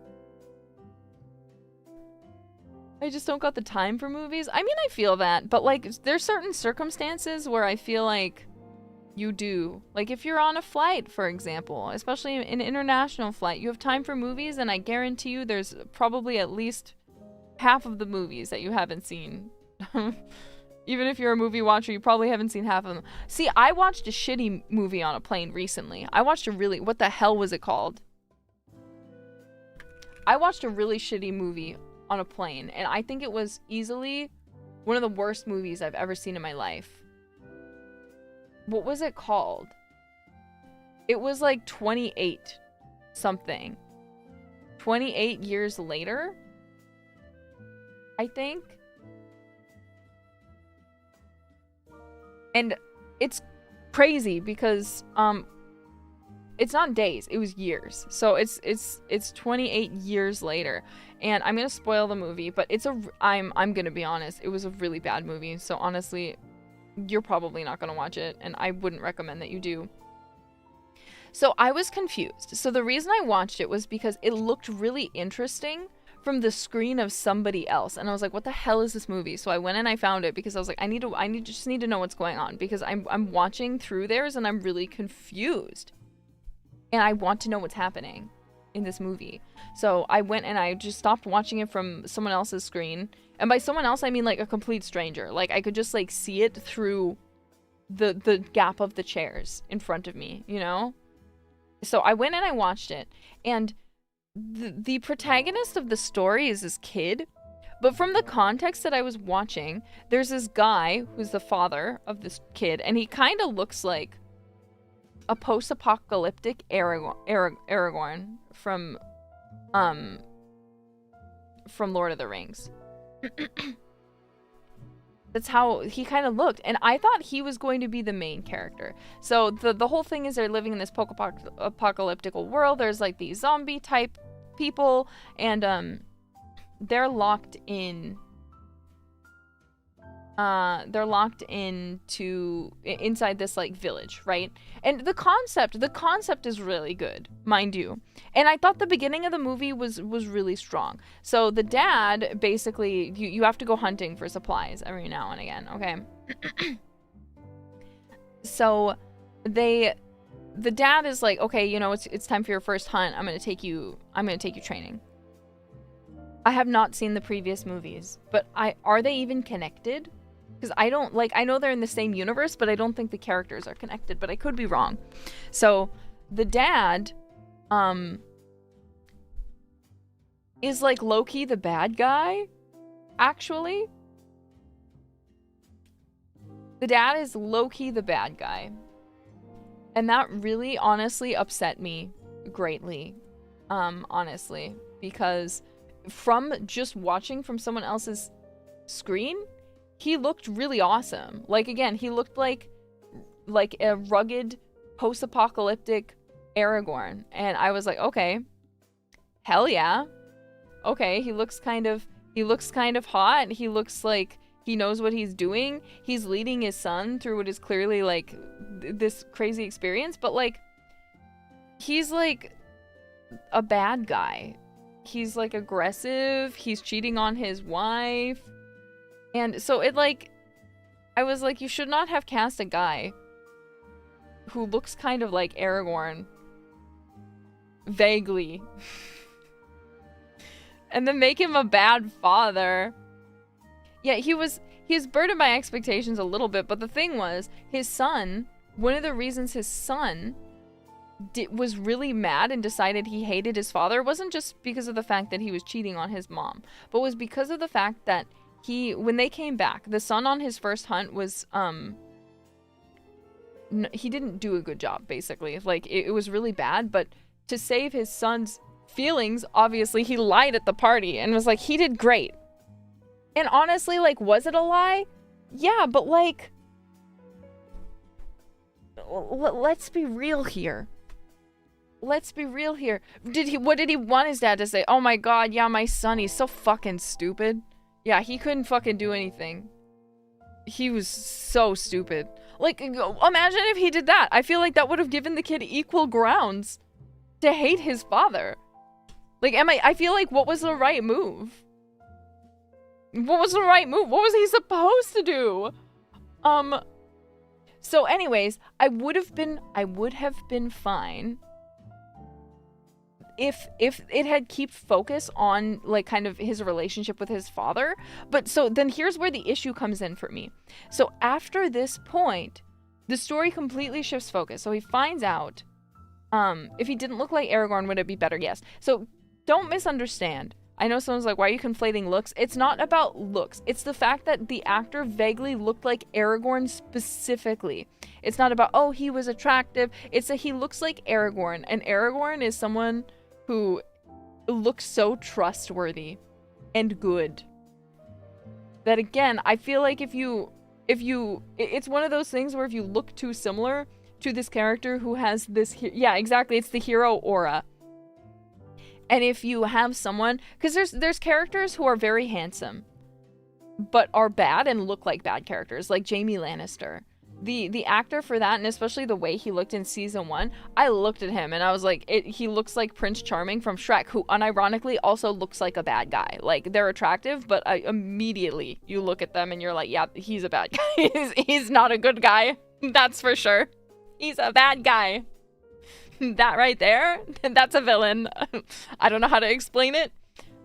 I just don't got the time for movies. I mean, I feel that, but like there's certain circumstances where I feel like you do. Like if you're on a flight, for example, especially an international flight, you have time for movies and I guarantee you there's probably at least half of the movies that you haven't seen. Even if you're a movie watcher, you probably haven't seen half of them. See, I watched a shitty movie on a plane recently. I watched what the hell was it called? I watched a really shitty movie on a plane, and I think it was easily one of the worst movies I've ever seen in my life. What was it called? It was like 28 something. 28 years later, I think. And it's crazy because it's not days, it was years. So it's 28 years later. And I'm gonna spoil the movie, but I'm gonna be honest, it was a really bad movie. So honestly, you're probably not gonna watch it, and I wouldn't recommend that you do. So I was confused. So the reason I watched it was because it looked really interesting from the screen of somebody else, and I was like, what the hell is this movie? So I went and I found it because I was like, I just need to know what's going on, because I'm watching through theirs and I'm really confused. And I want to know what's happening in this movie. So I went and I just stopped watching it from someone else's screen. And by someone else, I mean like a complete stranger. Like I could just like see it through the gap of the chairs in front of me, you know? So I went and I watched it. And the protagonist of the story is this kid. But from the context that I was watching, there's this guy who's the father of this kid. And he kind of looks like a post-apocalyptic Aragorn from Lord of the Rings. That's how he kind of looked, and I thought he was going to be the main character. So the whole thing is they're living in this post-apocalyptic world. There's like these zombie type people, and they're locked in. They're locked inside this like village, right? And the concept is really good, mind you. And I thought the beginning of the movie was really strong. So the dad, basically, you have to go hunting for supplies every now and again, okay? So the dad is like, okay, you know, it's time for your first hunt. I'm gonna take you training. I have not seen the previous movies, but are they even connected? Because I know they're in the same universe, but I don't think the characters are connected, but I could be wrong. So the dad is like low-key the bad guy, actually. The dad is low-key the bad guy. And that really honestly upset me greatly, honestly, because from just watching from someone else's screen, he looked really awesome. Like, again, he looked like a rugged post-apocalyptic Aragorn. And I was like, okay, hell yeah. Okay, he looks kind of hot. He looks like he knows what he's doing. He's leading his son through what is clearly, like, this crazy experience. But, like, he's, like, a bad guy. He's, like, aggressive. He's cheating on his wife. And so it, like, I was like, you should not have cast a guy who looks kind of like Aragorn. Vaguely. And then make him a bad father. Yeah, he's burdened my expectations a little bit, but the thing was, his son, one of the reasons his son was really mad and decided he hated his father wasn't just because of the fact that he was cheating on his mom, but was because of the fact that when they came back, the son on his first hunt was, he didn't do a good job, basically. Like, it was really bad, but to save his son's feelings, obviously, he lied at the party and was like, he did great. And honestly, like, was it a lie? Yeah, but, like, let's be real here. Let's be real here. What did he want his dad to say? Oh my god, yeah, my son, he's so fucking stupid. Yeah, he couldn't fucking do anything. He was so stupid. Like, imagine if he did that. I feel like that would have given the kid equal grounds to hate his father. Like, I feel like, what was the right move? What was the right move? What was he supposed to do? So anyways, I would have been fine if it had kept focus on, like, kind of his relationship with his father. But so then here's where the issue comes in for me. So after this point, the story completely shifts focus. So he finds out, if he didn't look like Aragorn, would it be better? Yes. So don't misunderstand. I know someone's like, why are you conflating looks? It's not about looks. It's the fact that the actor vaguely looked like Aragorn specifically. It's not about, oh, he was attractive. It's that he looks like Aragorn. And Aragorn is someone who looks so trustworthy and good that, again, I feel like if you it's one of those things where if you look too similar to this character who has this, yeah, exactly, it's the hero aura. And if you have someone, because there's characters who are very handsome but are bad and look like bad characters, like Jaime Lannister. The actor for that, and especially the way he looked in season 1, I looked at him and I was like, he looks like Prince Charming from Shrek, who unironically also looks like a bad guy. Like, they're attractive, but immediately you look at them and you're like, yeah, he's a bad guy. he's not a good guy. That's for sure. He's a bad guy. That right there, that's a villain. I don't know how to explain it.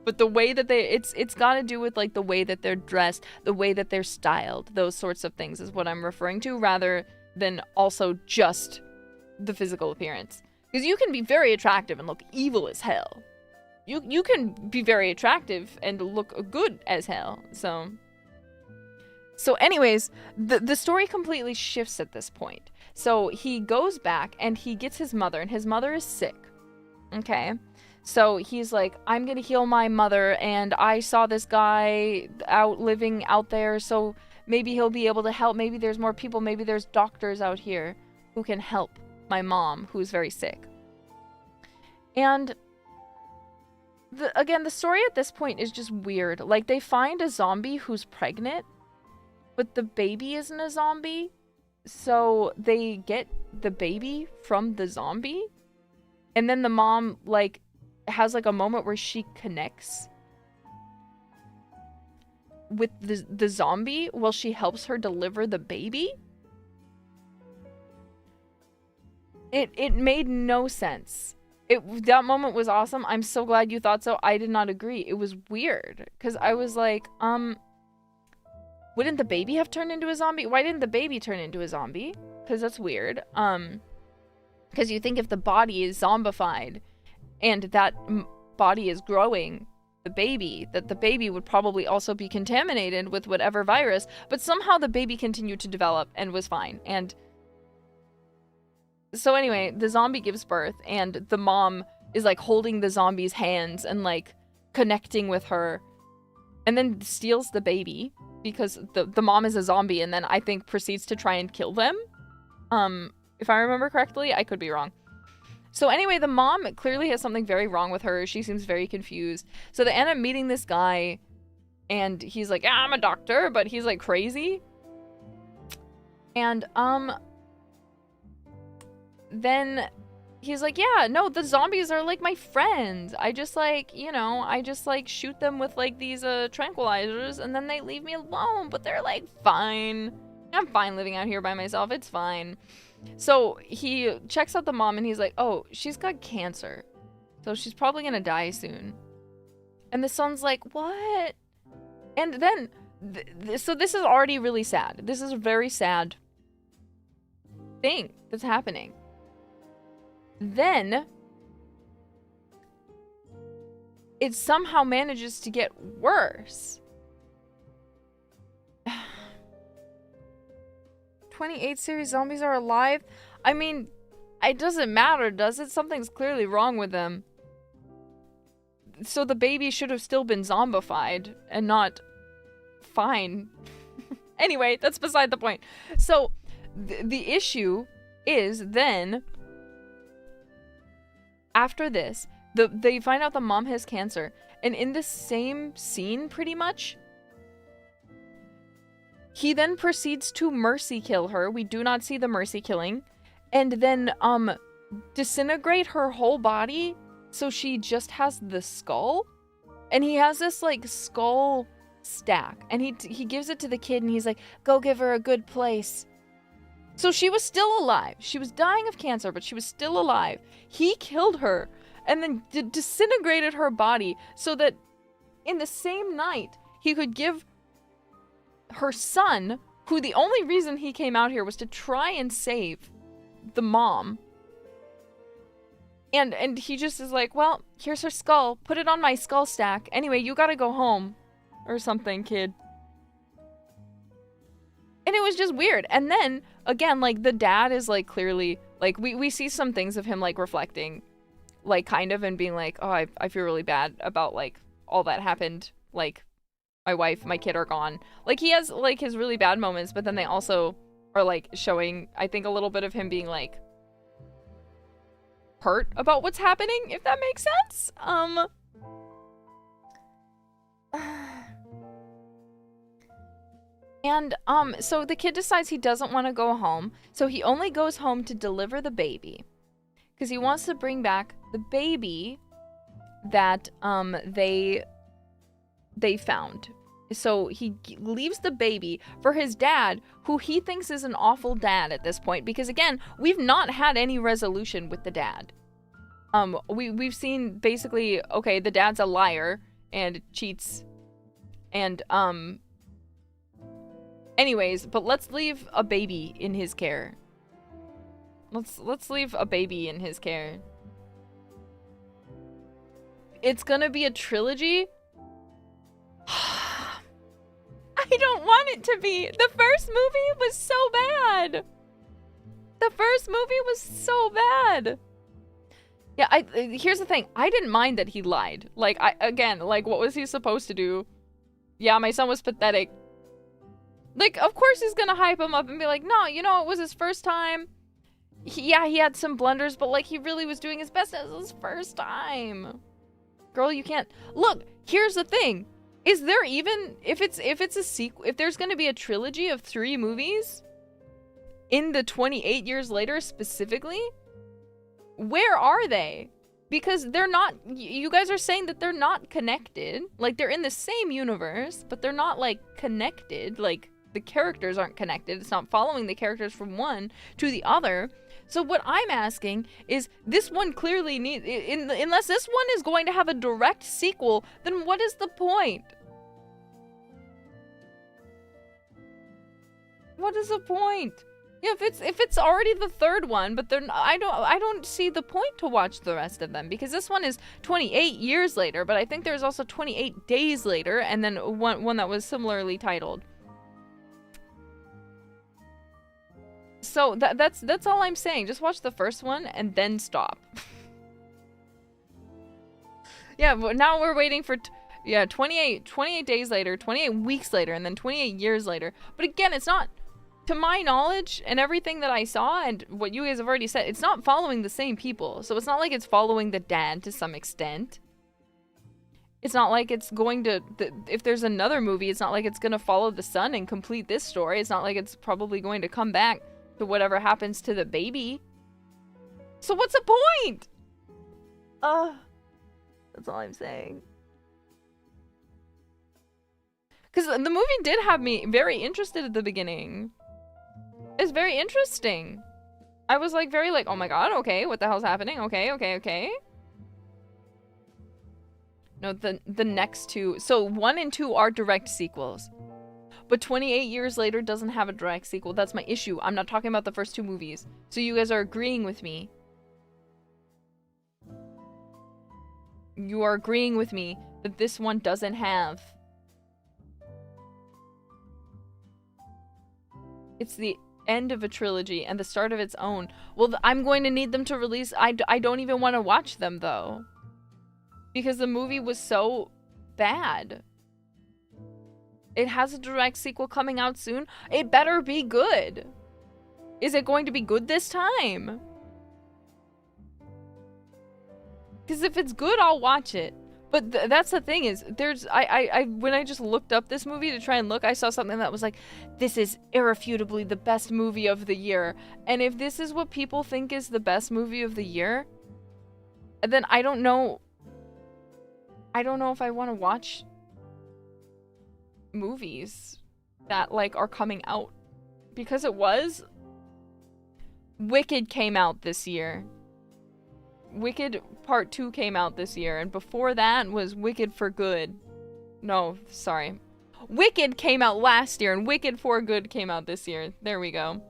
But the way that it's got to do with, like, the way that they're dressed, the way that they're styled, those sorts of things is what I'm referring to, rather than also just the physical appearance. Because you can be very attractive and look evil as hell. You can be very attractive and look good as hell. So anyways, the story completely shifts at this point. So he goes back and he gets his mother, and his mother is sick. Okay? So he's like, I'm gonna heal my mother, and I saw this guy living out there, so maybe he'll be able to help. Maybe there's more people. Maybe there's doctors out here who can help my mom, who's very sick. And again, the story at this point is just weird. Like, they find a zombie who's pregnant, but the baby isn't a zombie. So they get the baby from the zombie. And then the mom, like, has, like, a moment where she connects with the zombie while she helps her deliver the baby. It made no sense. That moment was awesome. I'm so glad you thought so. I did not agree. It was weird. Because I was like, wouldn't the baby have turned into a zombie? Why didn't the baby turn into a zombie? Because that's weird. Because you think if the body is zombified and that body is growing the baby, that the baby would probably also be contaminated with whatever virus, but somehow the baby continued to develop and was fine. And so anyway, the zombie gives birth, and the mom is, like, holding the zombie's hands and, like, connecting with her, and then steals the baby because the mom is a zombie, and then I think proceeds to try and kill them. If I remember correctly, I could be wrong. So anyway, the mom clearly has something very wrong with her. She seems very confused. So they end up meeting this guy, And he's like, yeah, I'm a doctor, but he's like crazy. And then he's like, yeah, no, the zombies are like my friends. I just like, you know, I just like shoot them with like these tranquilizers and then they leave me alone, but they're like fine. I'm fine living out here by myself. It's fine. So he checks out the mom and he's like, oh, she's got cancer. So she's probably gonna die soon. And the son's like, what? And then, so this is already really sad. This is a very sad thing that's happening. Then, it somehow manages to get worse. 28 series zombies are alive? I mean, it doesn't matter, does it? Something's clearly wrong with them. So the baby should have still been zombified and not fine. Anyway, that's beside the point. So the issue is then, after this, they find out the mom has cancer. And in the same scene, pretty much, he then proceeds to mercy kill her. We do not see the mercy killing. And then disintegrate her whole body so she just has the skull. And he has this like skull stack. And he gives it to the kid and he's like, go give her a good place. So she was still alive. She was dying of cancer, but she was still alive. He killed her and then disintegrated her body so that in the same night he could give her son, who the only reason he came out here was to try and save the mom. And he just is like, well, here's her skull. Put it on my skull stack. Anyway, you gotta go home. Or something, kid. And it was just weird. And then, again, like, the dad is, like, clearly... Like, we see some things of him, like, reflecting. Like, kind of, and being like, oh, I feel really bad about, like, all that happened. Like, my wife, my kid are gone. Like, he has, like, his really bad moments, but then they also are, like, showing, I think, a little bit of him being, like... hurt about what's happening, if that makes sense. And so the kid decides he doesn't want to go home, so he only goes home to deliver the baby, because he wants to bring back the baby that they found. So he leaves the baby for his dad, who he thinks is an awful dad at this point, because again, we've not had any resolution with the dad. We've seen basically, okay, the dad's a liar and cheats, and anyways, but let's leave a baby in his care. Let's leave a baby in his care. It's gonna be a trilogy? I don't want it to be. The first movie was so bad. The first movie was so bad. Yeah, here's the thing. I didn't mind that he lied. Like, again, like, what was he supposed to do? Yeah, my son was pathetic. Like, of course he's gonna hype him up and be like, no, you know, it was his first time. He had some blunders, but, like, he really was doing his best as his first time. Girl, you can't... Look, here's the thing. Is there even... If it's a sequel... If there's gonna be a trilogy of 3 movies... In the 28 years later, specifically... Where are they? Because they're not... You guys are saying that they're not connected. Like, they're in the same universe, but they're not, like, connected. Like, the characters aren't connected. It's not following the characters from one to the other. So what I'm asking is, this one clearly needs... Unless this one is going to have a direct sequel, then what is the point? What is the point? Yeah, if it's already the third one, but I don't see the point to watch the rest of them, because this one is 28 years later, but I think there's also 28 days later, and then one that was similarly titled. So that's all I'm saying. Just watch the first one and then stop. Yeah, but now we're waiting for 28 days later, 28 weeks later, and then 28 years later. But again, it's not, to my knowledge and everything that I saw and what you guys have already said, it's not following the same people. So it's not like it's following the dad to some extent. It's not like it's going to, if there's another movie, it's not like it's going to follow the son and complete this story. It's not like it's probably going to come back to whatever happens to the baby. So what's the point? That's all I'm saying. Because the movie did have me very interested at the beginning. It's very interesting. I was like, very like, oh my god, okay, what the hell's happening? Okay. No, the next two. So 1 and 2 are direct sequels. But 28 years later doesn't have a direct sequel. That's my issue. I'm not talking about the first 2 movies. So you guys are agreeing with me. You are agreeing with me that this one doesn't have. It's the end of a trilogy and the start of its own. Well, I'm going to need them to release. I don't even want to watch them, though. Because the movie was so bad. It has a direct sequel coming out soon. It better be good. Is it going to be good this time? Because if it's good, I'll watch it. But that's the thing is, there's, when I just looked up this movie to try and look, I saw something that was like, this is irrefutably the best movie of the year. And if this is what people think is the best movie of the year, then I don't know if I want to watch movies that, like, are coming out. Because it was. Wicked came out this year. Wicked Part 2 came out this year, and before that was Wicked for Good. No, sorry. Wicked came out last year, and Wicked for Good came out this year. There we go.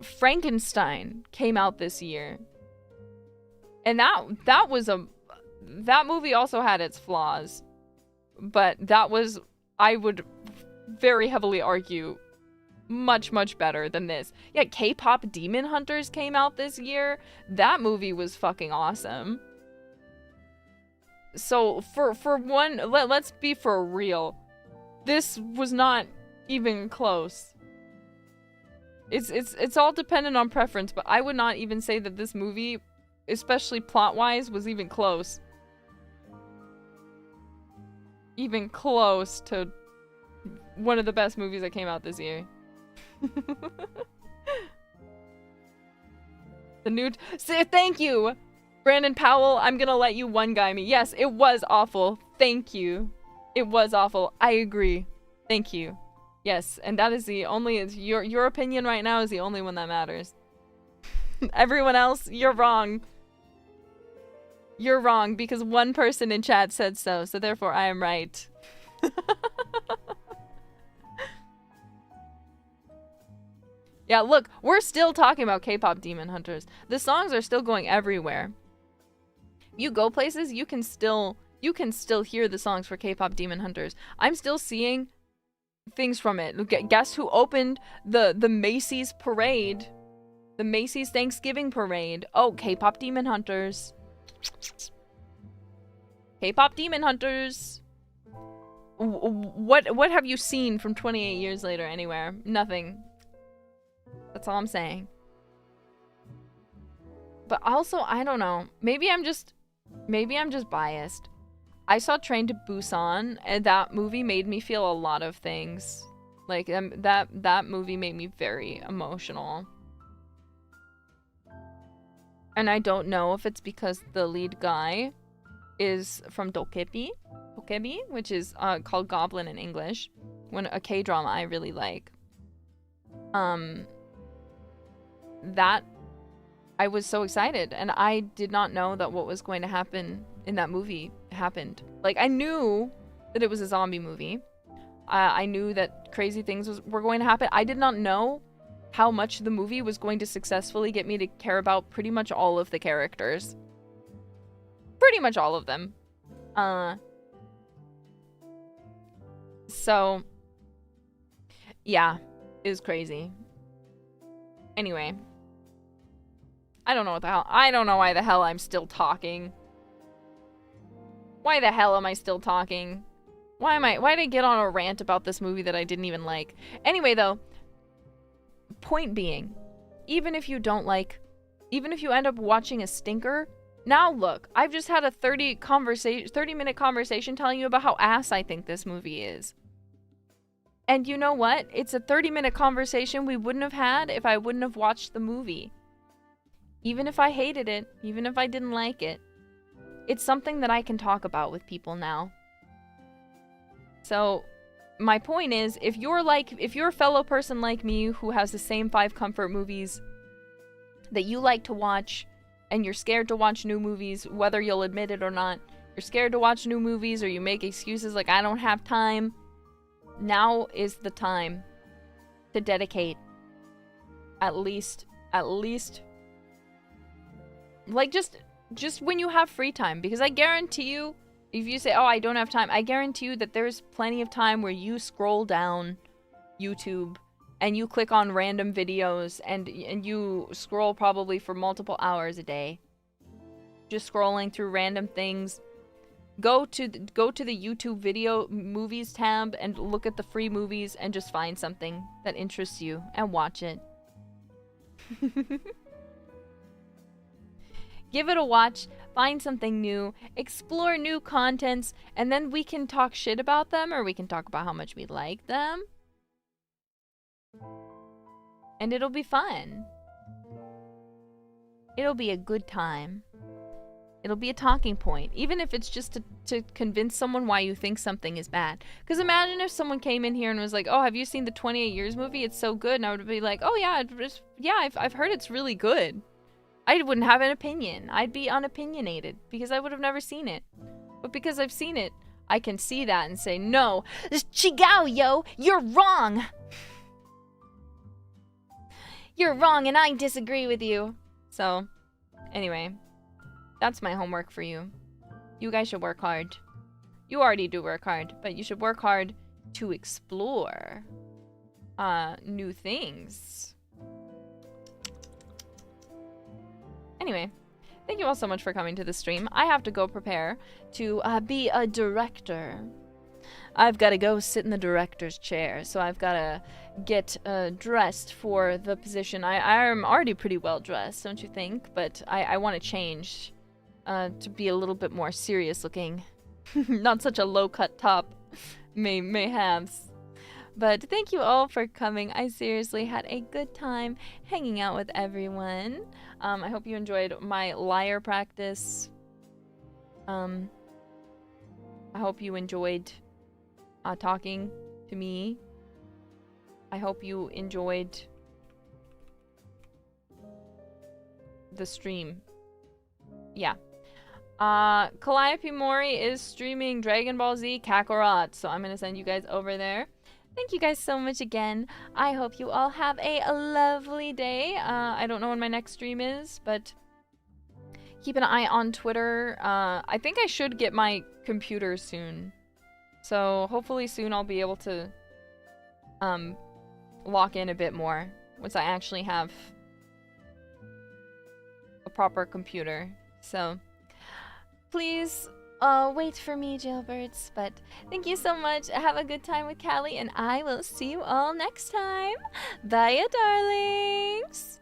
Frankenstein came out this year. And that movie also had its flaws. But that was, I would very heavily argue, much, much better than this. Yeah, K-pop Demon Hunters came out this year. That movie was fucking awesome. So, for one, let's be for real. This was not even close. It's all dependent on preference, but I would not even say that this movie, especially plot-wise, was even close. Even close to one of the best movies that came out this year. The new thank you, Brandon Powell. I'm gonna let you one guy me. Yes, it was awful. Thank you. It was awful. I agree. Thank you. Yes, and that is the only, your opinion right now is the only one that matters. Everyone else, you're wrong. You're wrong because one person in chat said so, so therefore I am right. Yeah, look, we're still talking about K-pop Demon Hunters. The songs are still going everywhere. You go places, you can still hear the songs for K-pop Demon Hunters. I'm still seeing things from it. Guess who opened the Macy's parade? The Macy's Thanksgiving parade. Oh, K-pop Demon Hunters. K-pop Demon Hunters. What have you seen from 28 years later anywhere? Nothing. That's all I'm saying. But also, I don't know. Maybe I'm just biased. I saw Train to Busan, and that movie made me feel a lot of things. Like, that movie made me very emotional. And I don't know if it's because the lead guy is from Dokebi, which is called Goblin in English, a K-drama I really like. That I was so excited, and I did not know that what was going to happen in that movie happened. Like, I knew that it was a zombie movie. I knew that crazy things were going to happen. I did not know how much the movie was going to successfully get me to care about pretty much all of the characters. Pretty much all of them. So, yeah, it was crazy. Anyway. I don't know what the hell. I don't know why the hell I'm still talking. Why the hell am I still talking? Why did I get on a rant about this movie that I didn't even like? Anyway, though, point being, even if you end up watching a stinker, Now look, I've just had a 30-minute conversation telling you about how ass I think this movie is. And you know what? It's a 30-minute conversation we wouldn't have had if I wouldn't have watched the movie. Even if I hated it, even if I didn't like it, it's something that I can talk about with people now. So, my point is, if you're a fellow person like me who has the same 5 comfort movies that you like to watch, and you're scared to watch new movies, whether you'll admit it or not, you're scared to watch new movies, or you make excuses like, I don't have time, now is the time to dedicate at least, like, just when you have free time. Because I guarantee you, if you say, oh, I don't have time, I guarantee you that there's plenty of time where you scroll down YouTube and you click on random videos and you scroll probably for multiple hours a day. Just scrolling through random things. Go to the YouTube video movies tab and look at the free movies and just find something that interests you and watch it. Give it a watch, find something new, explore new contents, and then we can talk shit about them, or we can talk about how much we like them. And it'll be fun. It'll be a good time. It'll be a talking point, even if it's just to convince someone why you think something is bad. Because imagine if someone came in here and was like, oh, have you seen the 28 Years movie? It's so good. And I would be like, oh yeah, I've heard it's really good. I wouldn't have an opinion. I'd be unopinionated because I would have never seen it. But because I've seen it, I can see that and say, no, Chigao, yo, you're wrong. You're wrong and I disagree with you. So, anyway, that's my homework for you. You guys should work hard. You already do work hard, but you should work hard to explore new things. Anyway, thank you all so much for coming to the stream. I have to go prepare to be a director. I've got to go sit in the director's chair, so I've got to get dressed for the position. I'm already pretty well dressed, don't you think? But I want to change to be a little bit more serious looking. Not such a low-cut top, mayhaps. But thank you all for coming. I seriously had a good time hanging out with everyone. I hope you enjoyed my lyre practice. I hope you enjoyed talking to me. I hope you enjoyed the stream. Yeah. Calliope Mori is streaming Dragon Ball Z Kakarot, so I'm gonna send you guys over there. Thank you guys so much again. I hope you all have a lovely day. I don't know when my next stream is, but keep an eye on Twitter. I think I should get my computer soon. So hopefully soon I'll be able to lock in a bit more once I actually have a proper computer. So please wait for me, jailbirds. But thank you so much. Have a good time with Callie, and I will see you all next time. Bye, darlings.